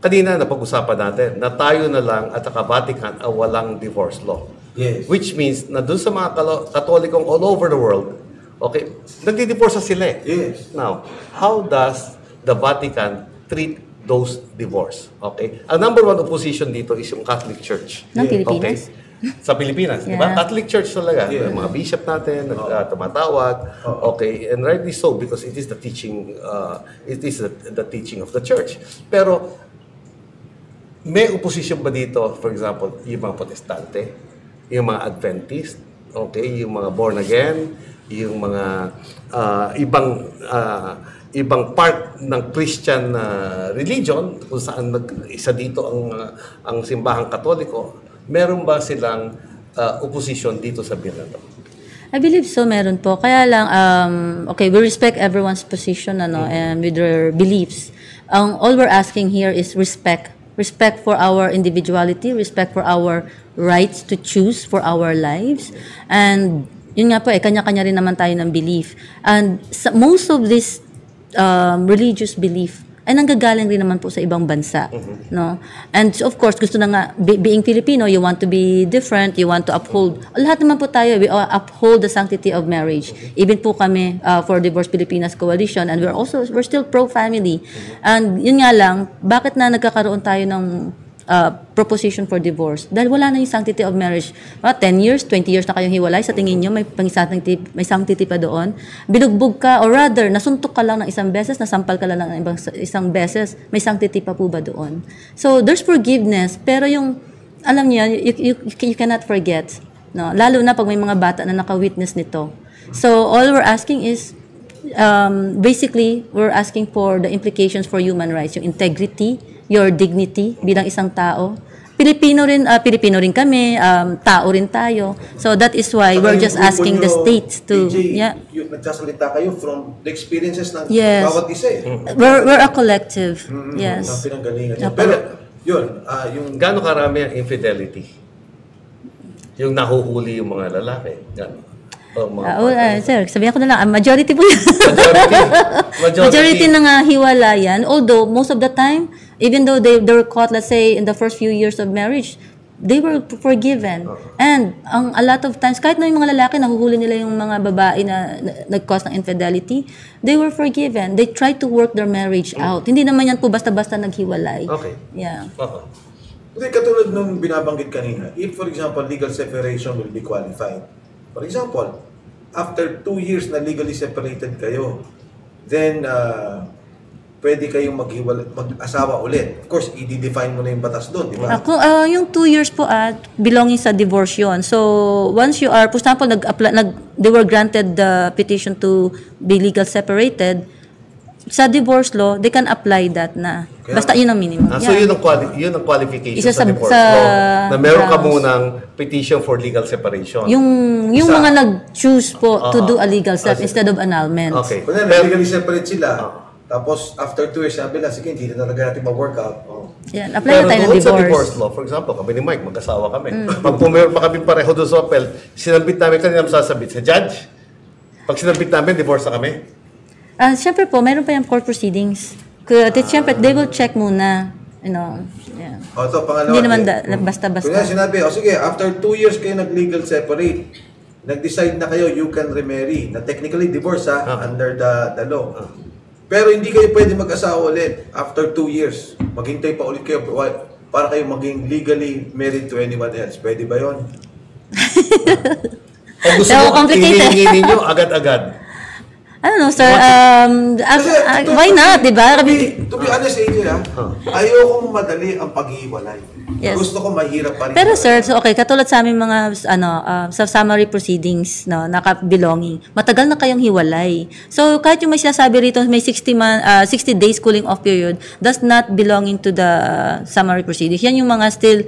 kanina napag-usapan natin na tayo na lang at saka Vatican ang walang divorce law. Yes. Which means na dun sa mga Katolikong all over the world, okay, nagdi-divorce na sila eh. Yes. Now, how does the Vatican treat those divorce? Okay? Ang number one opposition dito is yung Catholic Church. Ng Pilipinas? Okay? Sa Pilipinas, di ba? Yeah. Catholic Church talaga. Yeah. Yung mga bishop natin, tumatawag. Okay, and rightly so because it is the teaching the teaching of the church. Pero may opposition ba dito, for example, yung mga Protestante, yung mga Adventist, okay, yung mga born again, yung mga ibang part ng Christian religion kung saan isa dito ang simbahang Katoliko, meron ba silang opposition dito sa bill na to? I believe so, meron po. Kaya lang, okay, we respect everyone's position and with their beliefs. All we're asking here is respect. Respect for our individuality, respect for our rights to choose for our lives. And yun nga po, kanya-kanya rin naman tayo ng belief. And most of this religious belief ay nanggagaling rin naman po sa ibang bansa, no? And of course, gusto na nga being Filipino, you want to be different, you want to uphold. Lahat naman po tayo, we uphold the sanctity of marriage. Even po kami for Divorce Pilipinas Coalition, and we're still pro-family. And yun nga lang, bakit na nagkakaroon tayo ng proposition for divorce? Dahil wala na yung sanctity of marriage. 10 years, 20 years na kayong hiwalay, sa tingin nyo may sanctity pa doon. Binugbog ka, or rather, nasuntok ka lang ng isang beses, nasampal ka lang ng isang beses, may sanctity pa po ba doon? So, there's forgiveness, pero yung, alam niyo, you cannot forget. No? Lalo na pag may mga bata na naka-witness nito. So, all we're asking is, basically, we're asking for the implications for human rights, yung integrity, your dignity bilang isang tao. Pilipino rin kami, tao rin tayo. So that is why we're just asking the states to nagsasalita kayo from the experiences ng Yes. bawat isa eh. We're a collective. Ang Yes. pinanggalingan niya. Yeah, Pero yun, yung Gaano karami ang infidelity? Yung nahuhuli yung mga lalaki. Gaano? O mga Sir, sabihin ko na lang, majority po yan. Majority. Majority ng hiwalayan. Although, most of the time, even though they were caught, let's say, in the first few years of marriage, they were forgiven. And a lot of times, kahit na yung mga lalaki, nahuhuli nila yung mga babae na nag-cause ng infidelity, they were forgiven. They tried to work their marriage out. Hindi naman yan po basta-basta naghiwalay. Okay. Yeah. Hindi, katulad nung binabanggit kanina, if for example, legal separation will be qualified. For example, after 2 years na legally separated kayo, then pwede kayong mag-asawa ulit. Of course, i-define mo na yung batas doon, di ba? Yung 2 years po belonging sa divorce yun. So, once you are, for example, they were granted the petition to be legal separated, sa divorce law, they can apply that na. Basta yun ang minimum. So yun ang qualification Isa sa divorce sa law. Na meron ka grounds. munang petition for legal separation. Yung mga nag-choose po to do a legal step instead of annulment. Okay. Kung legally separate sila, tapos after 2 years, sabi na, sige, hindi na talaga natin ma-workout. Yan, apply Pero na tayo ng doon sa divorce. divorce law, for example, kami ni Mike, mag-asawa kami. Pag pumayroon pa kami pareho doon sa apel, sinabit namin kanina masasabit sa judge. Pag sinabit namin, divorce na kami. Siyempre po, mayroon pa yung court proceedings. Siyempre, they will check muna You know, yeah. O, ito, pangalawa. Hindi naman Kunya basta-basta. sinabi, sige, after 2 years kayo nag-legal separate, nag-decide na kayo, you can remarry. Na technically divorce under the law. Pero hindi kayo pwede mag-asawa ulit after 2 years. Maghintay pa ulit kayo para kayo maging legally married to anyone else. Pwede ba yun? O gusto So, mo, complicated. hinihingi ninyo agad-agad. I don't know, sir. Why not, di ba? To be honest, AJ, ayokong madali ang paghiwalay. Yes. Gusto ko mahirap pa rin. Pero sir, so okay, katulad sa aming mga sa summary proceedings, no, naka-belonging, matagal na kayong hiwalay. So kahit yung may sinasabi rito may 60 days cooling off period does not belonging to the summary proceedings. Yan yung mga still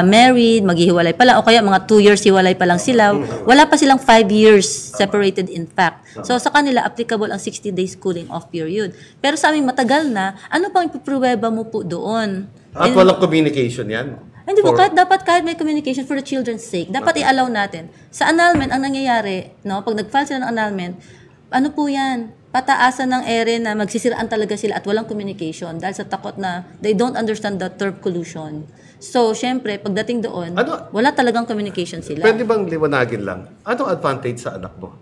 married, maghihiwalay pa lang o kaya mga 2 years hiwalay pa lang sila. Wala pa silang 5 years separated in fact. So sa kanila applicable ang 60 days cooling off period. Pero sa amin matagal na, ano pang ipupruweba mo po doon? At walang communication yan. Hindi po, kahit may communication for the children's sake, dapat i-allow natin. Sa annulment, ang nangyayari, no, pag nag-file sila ng annulment, ano po yan? Pataasan ng ere na magsisiraan talaga sila at walang communication dahil sa takot na they don't understand the term collusion. So, syempre, pagdating doon, wala talagang communication sila. Pwede bang liwanagin lang? Anong advantage sa anak mo?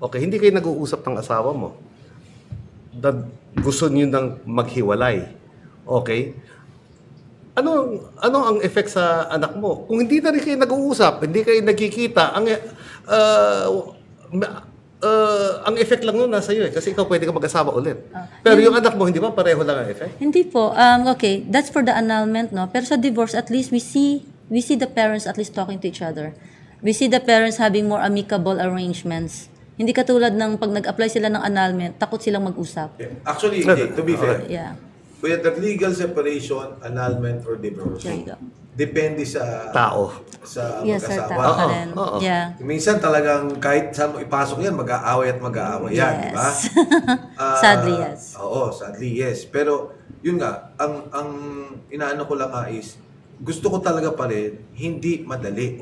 Okay, hindi kayo nag-uusap ng asawa mo. Gusto niyo nang maghiwalay. Okay? Ano ang effect sa anak mo? Kung hindi na rin kayo nag-uusap, hindi kayo nagkikita, ang effect lang nun nasa iyo kasi ikaw pwede ka mag-asawa ulit. Pero yung anak mo, hindi ba pareho lang ang effect? Hindi po. Okay, that's for the annulment, no? Pero sa divorce, at least we see the parents at least talking to each other. We see the parents having more amicable arrangements. Hindi katulad ng pag nag-apply sila ng annulment, takot silang mag-usap. Actually, to be fair, Yeah. whether legal separation, annulment, or divorce, There you go. depende sa Tao. sa Yes, sir. mag-asawa. Tama rin. Oo. Yeah. Minsan talagang kahit saan mo ipasok yan, mag-aaway at mag-aaway yan, di ba? Yes. Sadly, yes. Oo, sadly, yes. Pero, yun nga, ang inaano ko lang nga is, gusto ko talaga pa rin, hindi madali.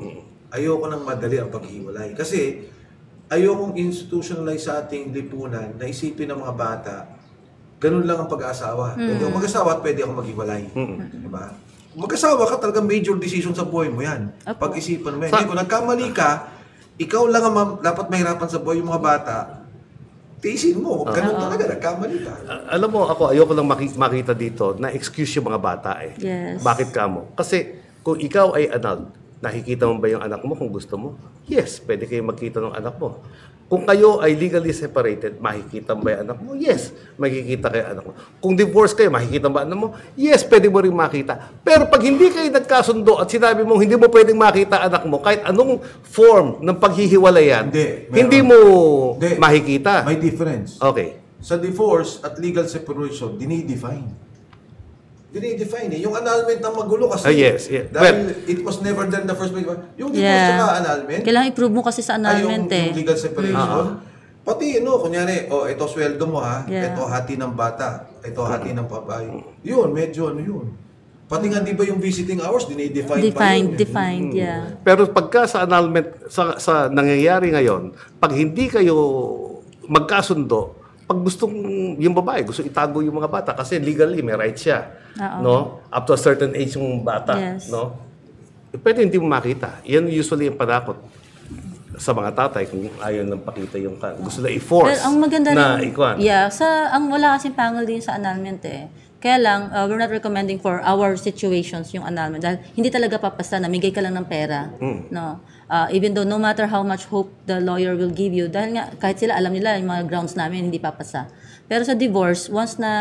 Ayoko nang madali ang paghiwalay. Kasi, ayokong institutionalize sa ating lipunan na isipin ng mga bata, ganun lang ang pag-aasawa. Pwede ako mag-asawa at pwede ako maghiwalay. Diba? Kung mag-asawa ka, talagang major decision sa buhay mo yan. Pag-isipan mo yan. Kung nagkamali ka, ikaw lang ang dapat mahirapan sa buhay yung mga bata. Tiisin mo. Ganun talaga, nagkamali ka. Alam mo, ako, ayoko lang makita dito na excuse yung mga bata eh. Yes. Bakit ka mo? Kasi kung ikaw ay annulled, nakikita mo ba yung anak mo kung gusto mo? Yes, pwede kayo magkita ng anak mo. Kung kayo ay legally separated, makikita mo ba yung anak mo? Yes, makikita kayo anak mo. Kung divorce kayo, makikita ba anak mo? Yes, pwede mo rin makita. Pero pag hindi kayo nagkasundo at sinabi mo hindi mo pwedeng makita anak mo, kahit anong form ng paghihiwalayan, hindi mo makikita. May difference. Okay. Sa divorce at legal separation, dinidefine. Dinidefine eh. Yung annulment ang magulo kasi. Yes. Dahil it was never done in the first place. Yung divorce Yeah. at annulment, Kailangan i-prove mo kasi sa annulment yung legal separation, pati kunyari, ito sweldo mo ha, Yeah. ito hati ng bata, ito hati ng babae. Yun, medyo yun. Pati nga di ba yung visiting hours, dinidefine pa yun. Defined, yeah. Pero pagka sa annulment, sa nangyayari ngayon, pag hindi kayo magkasundo, pag gustong yung babae, gusto itago yung mga bata kasi legally may right siya. No? Up to a certain age yung bata. Yes. No? Pwede hindi mo makita. Yan usually yung panakot sa mga tatay kung ayaw nang pakita yung gusto na i-force Pero ang maganda na rin, ikuan. ang wala kasing pangal din sa annulment eh. Kaya lang, we're not recommending for our situations yung annulment dahil hindi talaga papasa, namigay ka lang ng pera. No? Even though no matter how much hope the lawyer will give you, dahil nga kahit sila alam nila yung mga grounds namin hindi papasa. Pero sa divorce, once na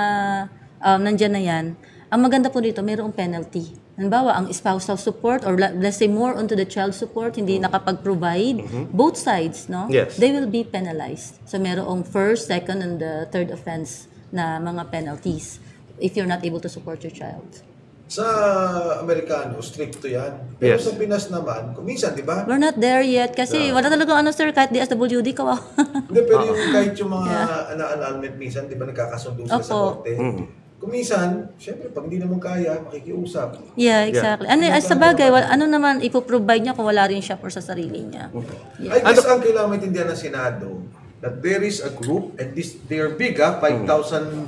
nandyan na yan, ang maganda po dito, mayroong penalty. Halimbawa, ang spousal support or let's say more onto the child support, hindi nakapag-provide, both sides, no? Yes. They will be penalized. So mayroong first, second, and the third offense na mga penalties if you're not able to support your child. Sa Amerikano, stricto yan. Pero Yes. sa Pinas naman, kung minsan, di ba? We're not there yet kasi wala talagang sir, kahit DSWD ka. Hindi, pero yung kahit yung mga annulment minsan, di ba nagkakasundo sila sa Opo. korte? Kung minsan, syempre, pag hindi naman kaya, makikiusap. Yeah, exactly. Sa bagay, ano naman ipoprovide niya kung wala rin siya for sa sarili niya. I guess ang kailangan maintindihan ng Senado, that there is a group, and they are big, 5,000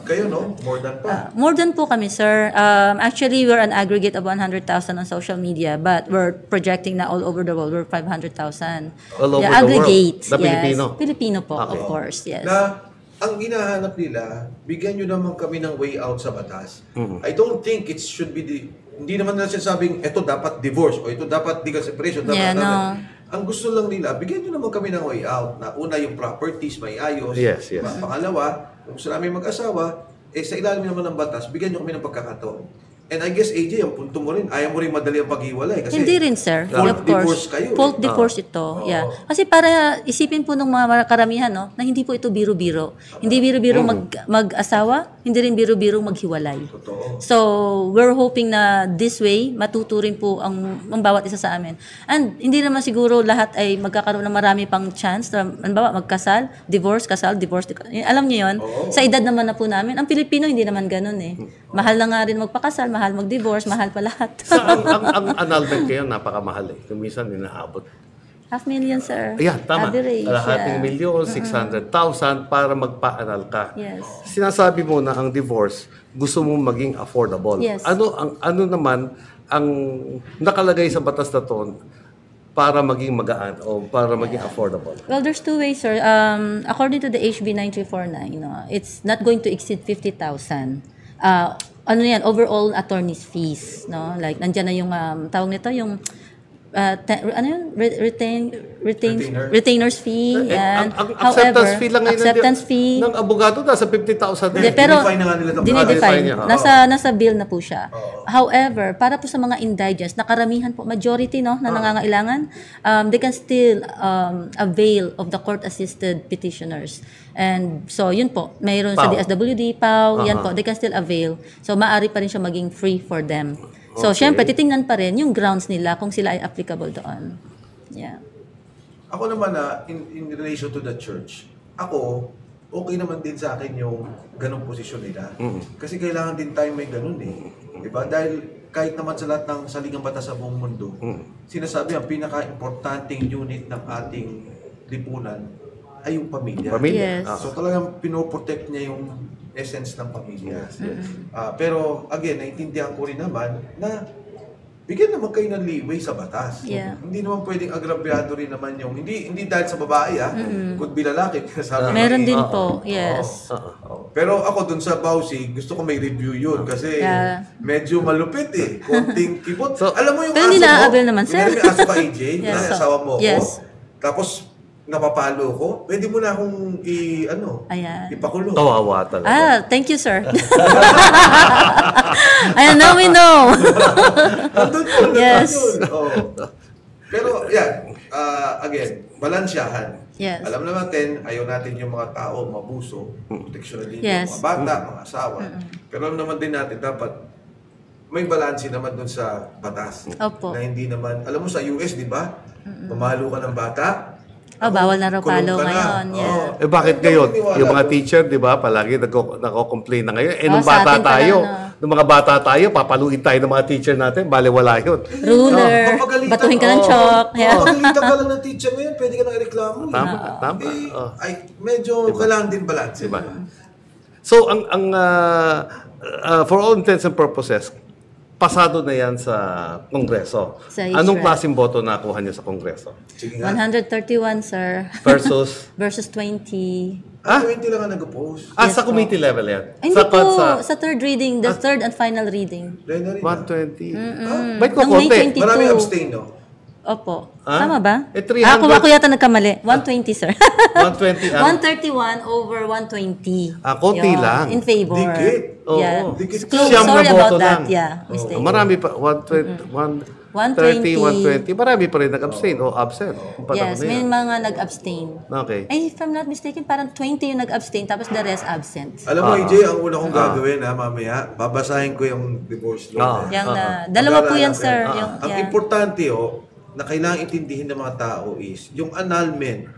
kayo, no? More than pa. More than po kami, sir. Actually, we're an aggregate of 100,000 on social media, but we're projecting na all over the world. We're 500,000. All over the aggregate, world? Na Pilipino? Yes. Filipino po, Okay. of course, yes. Na ang hinahanap nila, bigyan nyo naman kami ng way out sa batas. I don't think it should be hindi naman nila sinasabing, ito dapat divorce, o ito dapat legal separation. Dapat, no. Ang gusto lang nila, bigyan nyo naman kami ng way out. Na una, yung properties, may ayos. Yes. Pangalawa, kung gusto namin mag-asawa, sa ilalim naman ng batas, bigyan nyo kami ng pagkakataon. And I guess, AJ, ang punto mo rin, ayaw mo rin madali ang paghiwalay. Kasi Hindi rin, sir. fault Of course. divorce kayo. Fault divorce ito. Yeah. Kasi para isipin po ng mga karamihan, no, na hindi po ito biro-biro. Hindi biro-biro mag-asawa, hindi rin biro-biro maghiwalay. Totoo. So, we're hoping na this way, matuturin po ang bawat isa sa amin. And hindi naman siguro lahat ay magkakaroon ng marami pang chance. Halimbawa, magkasal, divorce, kasal, divorce. Alam niyo yun? Sa edad naman na po namin. Ang Pilipino, hindi naman ganun eh. Mahal na nga rin magpakasal, mahal mag-divorce, mahal pa lahat. ang annulment kayo, napakamahal eh. Kung minsan, inaabot. 500,000, sir. Ayan, tama. Average, Kalahating yeah. milyon, 600,000 para magpa-anal ka. Yes. Sinasabi mo na ang divorce, gusto mo maging affordable. Yes. Ano naman ang nakalagay sa batas na to para maging magaan o para maging affordable? Well, there's two ways, sir. According to the HB 9349, it's not going to exceed 50,000. Ano yan, overall attorney's fees, no? Like, nandyan na yung, tawag nito, yung, ano yun? Retainer's fee. Yan. Ang acceptance fee lang ngayon acceptance fee. ng abogado nasa 50,000. Hindi, pero dinefine na nga nila itong dinedefine. niya. Nasa bill na po siya. However, para po sa mga indigents, na karamihan po, majority no, na nangangailangan, they can still avail of the court-assisted petitioners. And so, yun po, mayroon sa PAW. DSWD, PAW, yan po, they can still avail. So, maaari pa rin siya maging free for them. So, syempre, titingnan pa rin yung grounds nila kung sila ay applicable doon. Yeah. Ako naman in relation to the church, ako, okay naman din sa akin yung ganong posisyon nila. Kasi kailangan din tayo may ganun eh. Diba? Dahil kahit naman sa lahat ng saligang batas sa buong mundo, sinasabi ang pinaka-importanting unit ng ating lipunan ay yung pamilya. Yes. So talagang pinoprotect niya yung essence ng pamilya. Pero again, naintindihan ko rin naman na bigyan naman kayo ng leeway sa batas. Yeah. Hindi naman pwedeng agrabyado rin naman yung hindi dahil sa babae could be lalaki. Meron din po, yes. Pero ako dun sa Bausi, gusto ko may review yun kasi Yeah. medyo malupit eh. Konting kibot. So, alam mo yung pero aso mo, nila-avail naman, sir. kunyari may aso ka, AJ, Yes. yes. Asawa mo ako, Yes. tapos napapalo ko, pwede mo na akong Ayan. ipakulong. Kawawa talaga. Thank you, sir. Ayan, now we know. Nandun yun, Yes. nandun yun. Oh. Pero yan, again, balansyahan. Yes. Alam natin, ayaw natin yung mga tao mabuso, proteksyon din Yes. yung mga bata, mga asawa. Pero alam naman din natin, dapat may balanse naman dun sa batas. Opo. Na hindi naman, alam mo sa US, di ba? Pamalo ka ng bata, Bawal na raw kulong palo ka na. ngayon. Yeah. Oo. Bakit Huwag ngayon? kang maniwala Yung mga doon. teacher, di ba, palagi nako-complain na ngayon. Nung Sa bata atin pa tayo, lang, nung mga bata tayo, papaluin tayo ng mga teacher natin, baliwala yun. Ruler, Mapagalitan- batuhin ka ng Oo. chalk. Yeah. Mapagalitan ka lang ng teacher ngayon, pwede ka nang reklamo. Tama, tama. Ay, medyo kailangan din balance. Diba? So, for all intents and purposes, pasado na yan sa Kongreso. Sa Anong Israel. klaseng boto nakuha niya sa Kongreso? Sige nga. 131, sir. Versus, Versus 20. 20 lang ang nag-oppose. Yes, sa committee level yan? Hindi sa, po, sa sa third reading, the third and final reading. Dahil na rin. 120. Ba't ko Noong May konti? 22. Maraming abstain, no? Opo. Ah? Tama ba? 300. Ako yata nagkamali. 120, sir. 120 ang... 131 over 120. konti Yun, lang. In favor. Dikit. Oo. Yeah. Dikit. Siyam na Sorry boto about that. lang. Yeah, mistake. Marami pa. 120, 130, 120. Marami pa rin nag-abstain o absent. Yung panahon Yes, na may yan. mga nag-abstain. Okay. Ay, if I'm not mistaken, parang 20 yung nag-abstain, tapos the rest absent. Alam mo, AJ, ang una kong gagawin mamaya, babasahin ko yung divorce law. Yung dalawa po yan, sir. Yung, Ang yeah. importante, na kailangan intindihin ng mga tao is, yung annulment,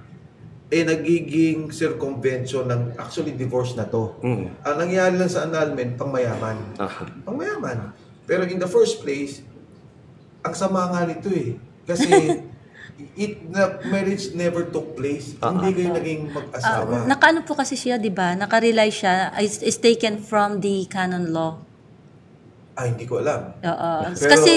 nagiging circumvention ng actually divorce na to. Ang nangyari lang sa annulment, pangmayaman. Pangmayaman. Pero in the first place, ang sama nga nito eh. Kasi marriage never took place. Hindi kayo naging mag-asawa. Nakaano po kasi siya, di ba? Nakarely siya, is taken from the canon law. Hindi ko alam. Oo. Pero- Kasi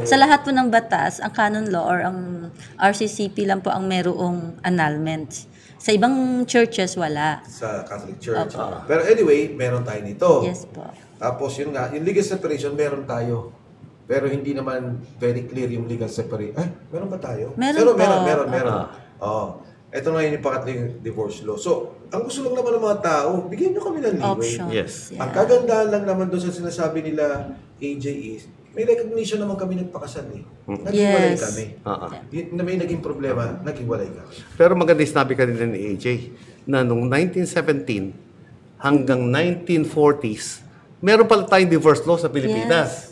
sa lahat po ng batas, ang canon law or ang RCCP lang po ang merong annulment. Sa ibang churches, wala. Sa Catholic Church. Opo. Pero anyway, meron tayo nito. Yes po. Tapos yun nga, yung legal separation, meron tayo. Pero hindi naman very clear yung legal separation. Meron ba tayo? Meron Pero po. meron. Ito na yun yung pangatling divorce law. So, ang gusto lang naman ng mga tao, bigyan nyo kami ng leeway. Options. Yes. Ang kagandahan lang naman doon sa sinasabi nila, AJ, is may recognition naman kami nagpakasal eh. Naghiwalay Yes. kami. Uh-huh. Na may naging problema, naghiwalay kami. Pero maganda yung sinabi kanina ni AJ na noong 1917 hanggang 1940s, meron pala tayong divorce law sa Pilipinas.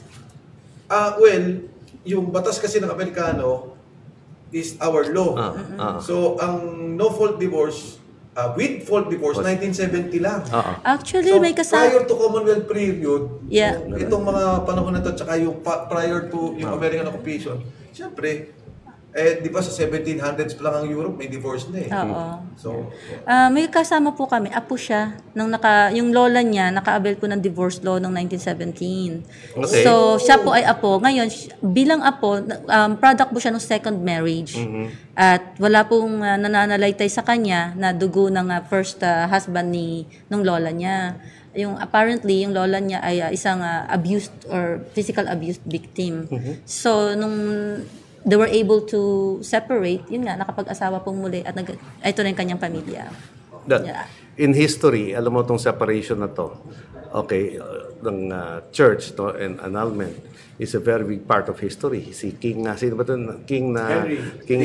Well, yung batas kasi ng Amerikano is our law. So, ang no-fault divorce, with fault divorce, 1970 lang. Actually, So, may prior to Commonwealth period, Yeah. itong mga panahon na to, tsaka yung prior to yung American occupation, siyempre, di ba sa 1700s pa lang ang Europe, may divorce na eh. Oo. So, May kasama po kami, apo siya, yung lola niya, naka-avail po ng divorce law noong 1917. Okay. So, siya po ay apo. Ngayon, bilang apo, product po siya ng second marriage. At wala pong nananalaytay sa kanya na dugo ng first husband nung lola niya. Apparently, yung lola niya ay isang abused or physical abuse victim. So, nung they were able to separate, yun nga, nakapag-asawa pong muli at ito na yung kanyang pamilya. That, Yeah. In history, alam mo itong separation na to, okay, ng church to and annulment is a very big part of history. Si King, sino ba ito? King Henry. the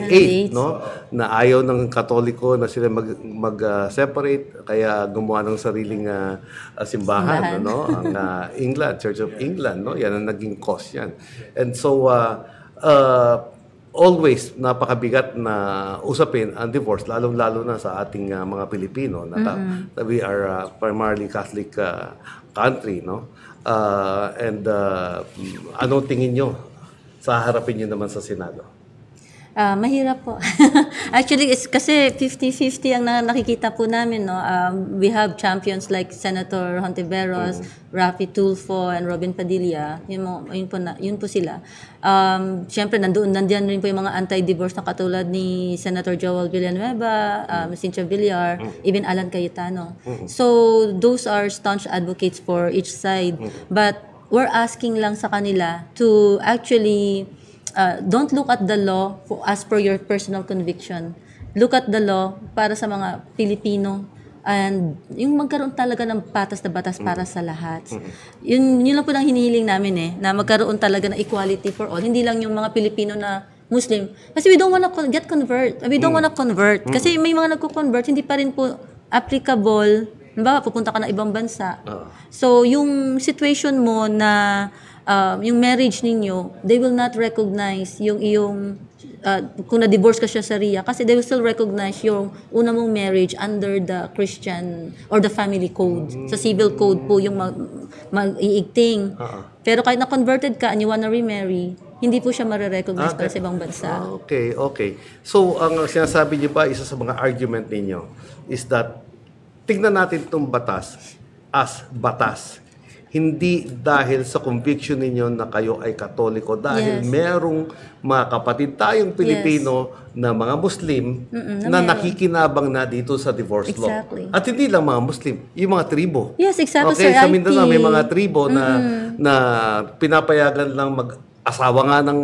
Henry Eighth, no? Na ayaw ng Katoliko na sila mag-separate, kaya gumawa ng sariling simbahan, no? Ang England, Church of England, no? Yan ang naging cause yan. And so, always napakabigat na usapin ang divorce, lalong-lalo na sa ating mga Pilipino na we are primarily Catholic country, no? Anong tingin nyo sa harapin nyo naman sa Senado? Mahirap po. Actually, kasi 50-50 ang nakikita po namin. No? We have champions like Senator Hontiveros, Raffy Tulfo, and Robin Padilla. Yun po sila. Siyempre, nandiyan rin po yung mga anti-divorce na katulad ni Senator Joel Villanueva, Cynthia Villar, even Alan Cayetano. So, those are staunch advocates for each side. But we're asking lang sa kanila to actually don't look at the law as per your personal conviction. Look at the law para sa mga Pilipino and yung magkaroon talaga ng patas na batas para sa lahat. Yun lang po lang hinihiling namin na magkaroon talaga ng equality for all. Hindi lang yung mga Pilipino na Muslim. Kasi we don't wanna convert. We don't wanna convert. Kasi may mga nagko-convert, hindi pa rin po applicable. Diba, pupunta ka na ibang bansa. So, yung situation mo na yung marriage ninyo, they will not recognize yung iyong, kung na-divorce ka siya sa Sharia, kasi they will still recognize yung una mong marriage under the Christian or the family code. Sa civil code po yung mag-iigting. Pero kahit na-converted ka and you wanna remarry, hindi po siya marirecognize para sa ibang bansa. Okay. So, ang sinasabi niyo ba, isa sa mga argument ninyo is that tignan natin itong batas as batas. Hindi dahil sa conviction ninyo na kayo ay Katoliko, dahil merong mga kapatid tayong Pilipino na mga Muslim na nakikinabang na dito sa divorce law. At hindi lang mga Muslim, yung mga tribo. Yes, exactly. Okay, Sir, sa Mindanao may mga tribo na pinapayagan lang mag-asawa nga ng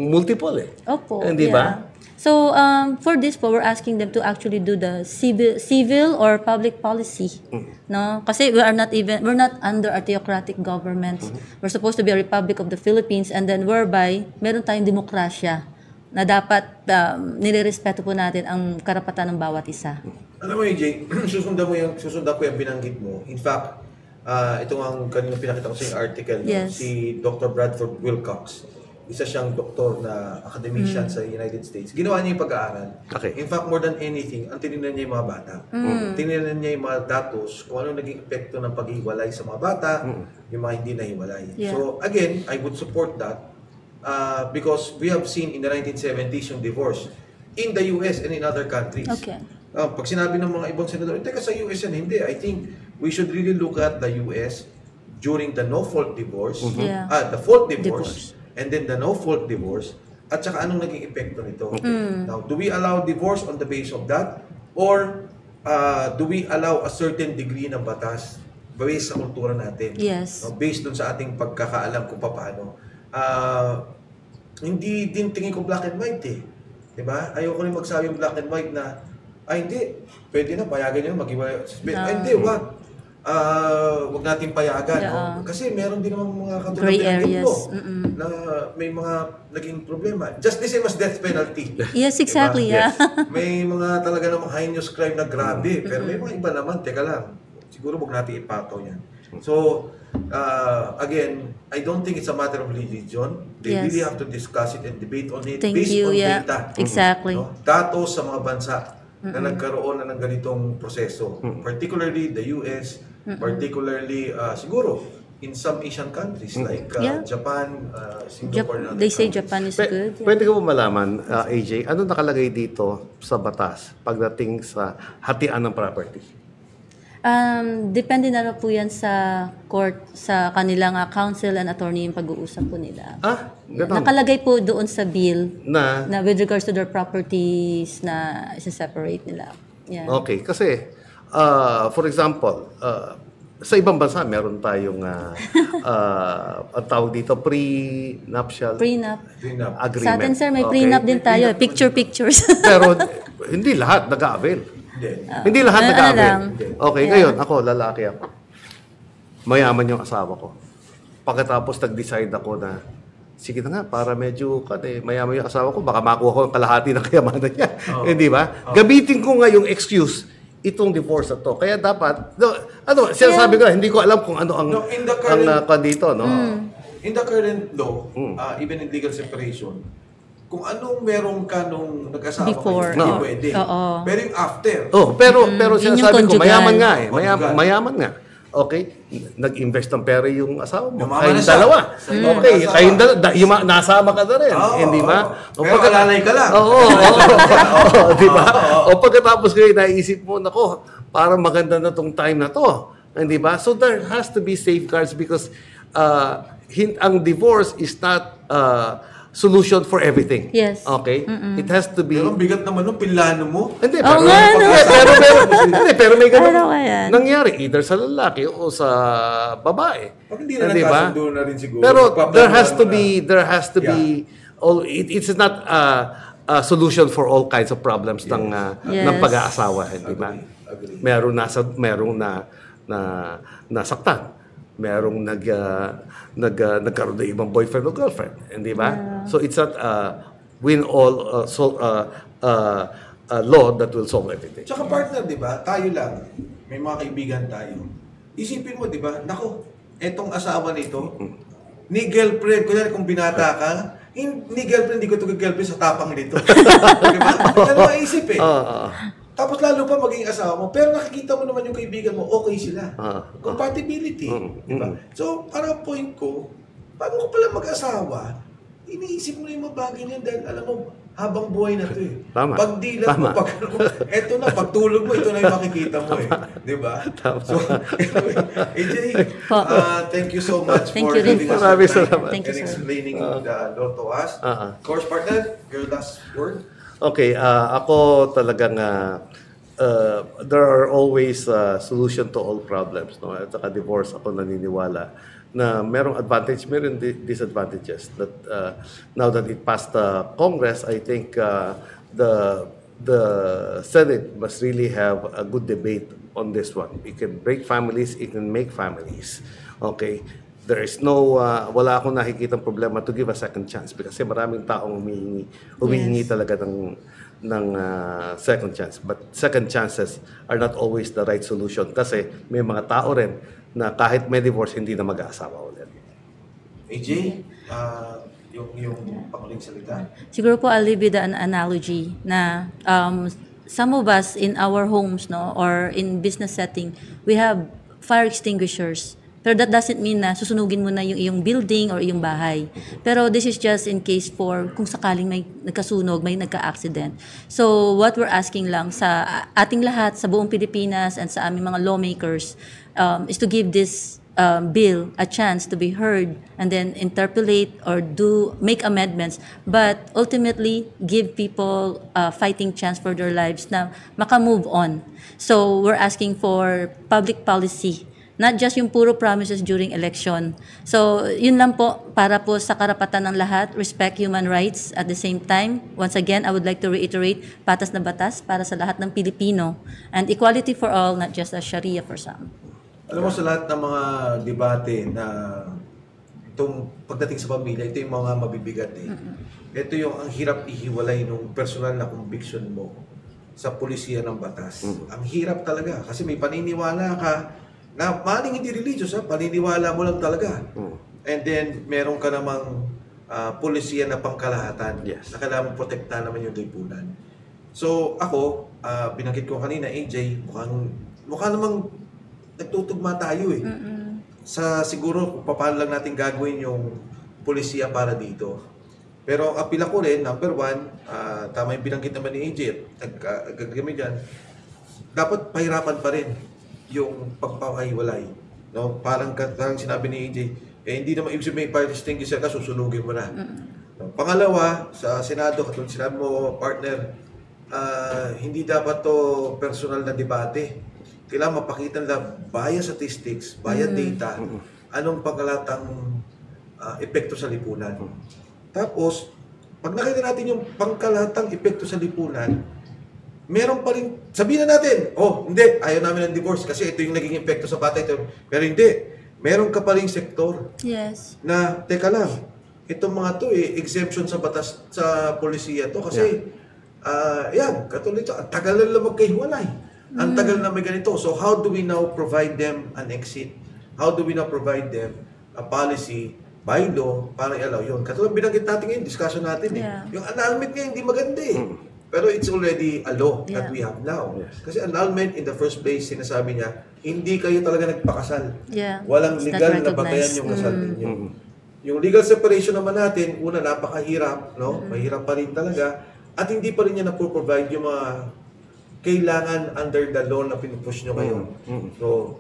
multiple eh. Opo. Hindi ba? So, for this po, we're asking them to actually do the civil or public policy. No? Kasi we're not under a theocratic government. We're supposed to be a Republic of the Philippines, and then whereby meron tayong demokrasya na dapat nilirespeto po natin ang karapatan ng bawat isa. Alam mo, AJ, susundan ko yung binanggit mo. In fact, ito ang kanina pinakita ko sa yung article, no? Si Dr. Bradford Wilcox. Isa siyang doktor na academician sa United States. Ginawa niya yung pag-aaral. Okay. In fact, more than anything, ang tinignan niya yung mga bata. Tinignan niya yung mga datos, kung ano naging epekto ng paghiwalay sa mga bata, yung mga hindi nahiwalay. So, again, I would support that. because we have seen in the 1970s yung divorce in the US and in other countries. Okay. Pag sinabi ng mga ibang senador, teka sa US yan, hindi. I think we should really look at the US during the no-fault divorce, Yeah. The fault divorce, and then the no-fault divorce, at saka anong naging epekto nito. Now, do we allow divorce on the basis of that? Or do we allow a certain degree ng batas based sa kultura natin? Yes. No, based dun sa ating pagkakaalam kung paano. Hindi din tingin ko black and white eh. Diba? Ayoko rin magsabi yung black and white na, hindi, pwede na, payagan nyo, mag-iwalay. Hindi, wag. Wag natin payagan. No? Kasi meron din naman mga katulad Gray ng areas. law na may mga naging problema. Just the same as death penalty. Yes, exactly. Diba? Yeah. May mga talaga namang heinous crime na grabe. Pero may mga iba naman, teka lang, siguro wag natin ipataw yan. So, again, I don't think it's a matter of religion. They Yes. really have to discuss it and debate on it Thank based you, on yeah. data. Exactly. No? Datos sa mga bansa na nagkaroon na ng ganitong proseso. Particularly the US, particularly siguro in some Asian countries like Yeah. Japan, Singapore, and other They say countries. Japan is good. Yeah. Pwede ko ba malaman, AJ, ano nakalagay dito sa batas pagdating sa hatian ng property? Depende na lang po yan sa court, sa kanilang counsel and attorney yung pag-uusap po nila. Ganun. Nakalagay po doon sa bill Na, with regards to their properties na isa-separate nila. Yeah. okay, kasi, for example, sa ibang bansa, meron tayong, ang tawag dito, pre-nuptial Prenup. Prenup. agreement. Sa atin, sir, may Okay? prenup din tayo. Pictures. Pero hindi lahat nag-avail. Hindi lahat Ano nag-avail. lang? Okay, Yeah. ngayon, ako, lalaki ako. Mayaman yung asawa ko. Pagkatapos nag-decide ako na, sige na nga, para medyo mayaman yung asawa ko, baka makuha ko ang kalahati ng kayamanan niya. Hindi ba? Gamitin ko nga yung excuse, itong divorce na to. Kaya dapat, sinasabi ko, hindi ko alam kung ano ang, No, in the current- dito, no? In the current law, even in legal separation, kung anong meron ka nung nag-asawa Before. kayo, hindi No. pwede. Oo. Pero yung after, Pero yun sinasabi yung ko, conjugal. mayaman nga eh. Conjugal. Mayaman nga. Okay? Nag-invest ng pera yung asawa mo. Yumaman Kayong na siya. dalawa. Sa ibang Okay, asawa. kayong dalawa. Nasama ka na rin. Hindi ba? O Pero alalay ka lang. Oo. Di ba? O pagkatapos kayo, naisip mo, nako, parang maganda na tong time na to. Hindi ba? So there has to be safeguards because ang divorce is not solution for everything. Yes. Okay? It has to be... pero ang bigat naman nung pilano mo. Hindi, Oo pero, nga, no? pero may ganun Ano kaya? nangyari either sa lalaki o sa babae. Pag hindi na Hindi ba? nagkasundo na rin siguro. Pero there has to Magpaplanuhan mo be it's not a solution for all kinds of problems ng Yes. pag-aasawa, hindi ba? Agree. Merong nasaktan. Merong nagkaroon ng ibang boyfriend o girlfriend, hindi ba? So it's not win all law that will solve everything. Tsaka partner, di ba? Tayo lang. May mga kaibigan tayo. Isipin mo, di ba? Nako, etong asawa nito, ni girlfriend, kunyari kung binata ka, ni girlfriend, hindi ko ito girlfriend sa tapang nito. Di ba? Ganun maisip eh. Tapos lalo pa maging asawa mo, pero nakikita mo naman yung kaibigan mo, okay sila. Compatibility. Di ba? So, parang point ko, bago ko pala mag-asawa, iniisip mo na yung mga bagay niyan dahil alam mo, habang buhay na to eh. Tama. Pag dilat mo, Tama. eto na, pagtulog mo, ito na yung makikita mo eh. Di ba? So, anyway, AJ, thank you so much Thank for you rin giving po. us Maraming your time salamat. Thank you, and sir. explaining the law to us. Of course, partner, your last word? Okay, ako talagang there are always solution to all problems, no? At saka divorce, ako naniniwala na merong advantage, meron disadvantages. That now that it passed the Congress, I think the Senate must really have a good debate on this one. It can break families, it can make families. Okay? There is no, wala akong nakikitang problema to give a second chance kasi maraming taong humihingi talaga ng second chance. But second chances are not always the right solution kasi may mga tao rin na kahit may divorce, hindi na mag-aasawa ulit. AJ, yung panguling salita? Siguro po I'll leave you the analogy na some of us in our homes, no, or in business setting, we have fire extinguishers. Pero that doesn't mean na susunugin mo na yung iyong building or iyong bahay. Pero this is just in case for kung sakaling may nagkasunog, may nagka-accident. So what we're asking lang sa ating lahat, sa buong Pilipinas and sa aming mga lawmakers, is to give this bill a chance to be heard and then interpolate or make amendments, but ultimately give people a fighting chance for their lives na maka-move on. So we're asking for public policy, not just yung puro promises during election. So, yun lang po, para po sa karapatan ng lahat, respect human rights at the same time. Once again, I would like to reiterate, patas na batas para sa lahat ng Pilipino and equality for all, not just a Sharia for some. Alam mo, sa lahat ng mga debate na itong pagdating sa pamilya, ito yung mga mabibigat eh. Ito yung ang hirap ihiwalay ng personal na conviction mo sa pulisiya ng batas. Ang hirap talaga kasi may paniniwala ka na maling hindi religious, paniniwala mo lang talaga. And then, meron ka namang pulisiya na pangkalahatan na kailangan protektahan naman yung lipunan. So, ako, binanggit ko kanina, AJ, mukhang namang nagtutugma tayo eh. Sa siguro, kung paano lang natin gagawin yung pulisiya para dito. Pero ang apila ko rin, number one, tama yung binanggit naman ni AJ, nagkagami dyan, dapat pahirapan pa rin yung pagpapakahiwalay. No? Parang sinabi ni AJ, hindi naman ibig sabihin fire extinguisher ka, susunugin mo na. No? Pangalawa, sa Senado, katulad sinabi mo, partner, hindi dapat to personal na debate. Kailangan mapakita nila via statistics, via data, anong pangkalatang epekto sa lipunan. Tapos, pag nakita natin yung pangkalatang epekto sa lipunan, meron pa rin, sabihin na natin, hindi, ayaw namin ng divorce kasi ito yung naging epekto sa bata ito. Pero hindi, meron ka pa rin sektor na, teka lang, itong mga to exemption sa batas, sa polisiya to kasi, yan, katulad ito, ang tagal na lang magkahiwalay. Ang tagal na may ganito. So how do we now provide them an exit? How do we now provide them a policy by law para i-allow yun? Katulad binanggit natin ngayon, discussion natin yung annulment ngayon, hindi maganda eh. Pero it's already a law that we have now. Kasi annulment, in the first place, sinasabi niya, hindi kayo talaga nagpakasal. Walang legal na batayan yung kasal ninyo. Yung legal separation naman natin, una, napakahirap, no? Mahirap pa rin talaga. At hindi pa rin niya napro-provide yung mga kailangan under the law na pinupush nyo ngayon. So,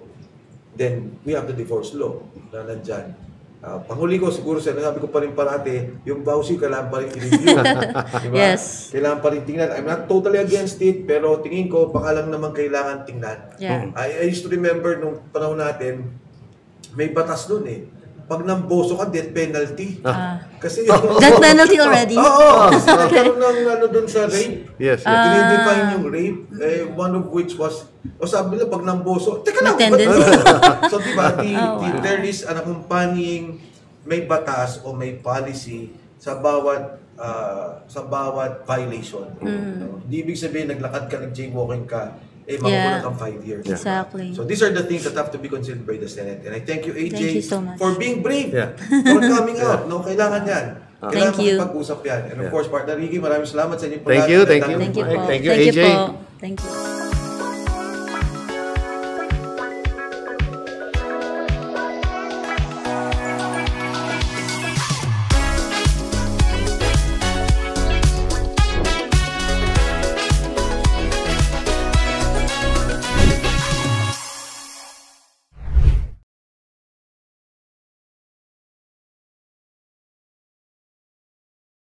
then, we have the divorce law na nandyan. Panghuli ko, siguro sabi ko pa rin parati, yung vowsy, kailangan pa rin i-review. Diba? Yes. Kailangan pa rin tingnan. I'm not totally against it, pero tingin ko, baka lang naman kailangan tingnan. I used to remember nung panahon natin, may batas nun eh. Pag namboso ka, death penalty. Kasi death penalty already? Nagkaroon ng ano dun sa rape. Tinidefine yung rape. One of which was, sabi nila, pag namboso, teka lang. So diba, there is an accompanying, may batas o may policy sa bawat violation. Hindi ibig sabihin, naglakad ka, nag-jaywalking ka, makukulang kang 5 years. Exactly. So these are the things that have to be considered by the Senate. And I thank you, AJ, thank you so much for being brave, for coming out. No, kailangan yan. Kailangan makipag-usap yan. And of course, Partner Ricky, maraming salamat sa inyong Thank you. Thank you po. Thank you, AJ. Thank you.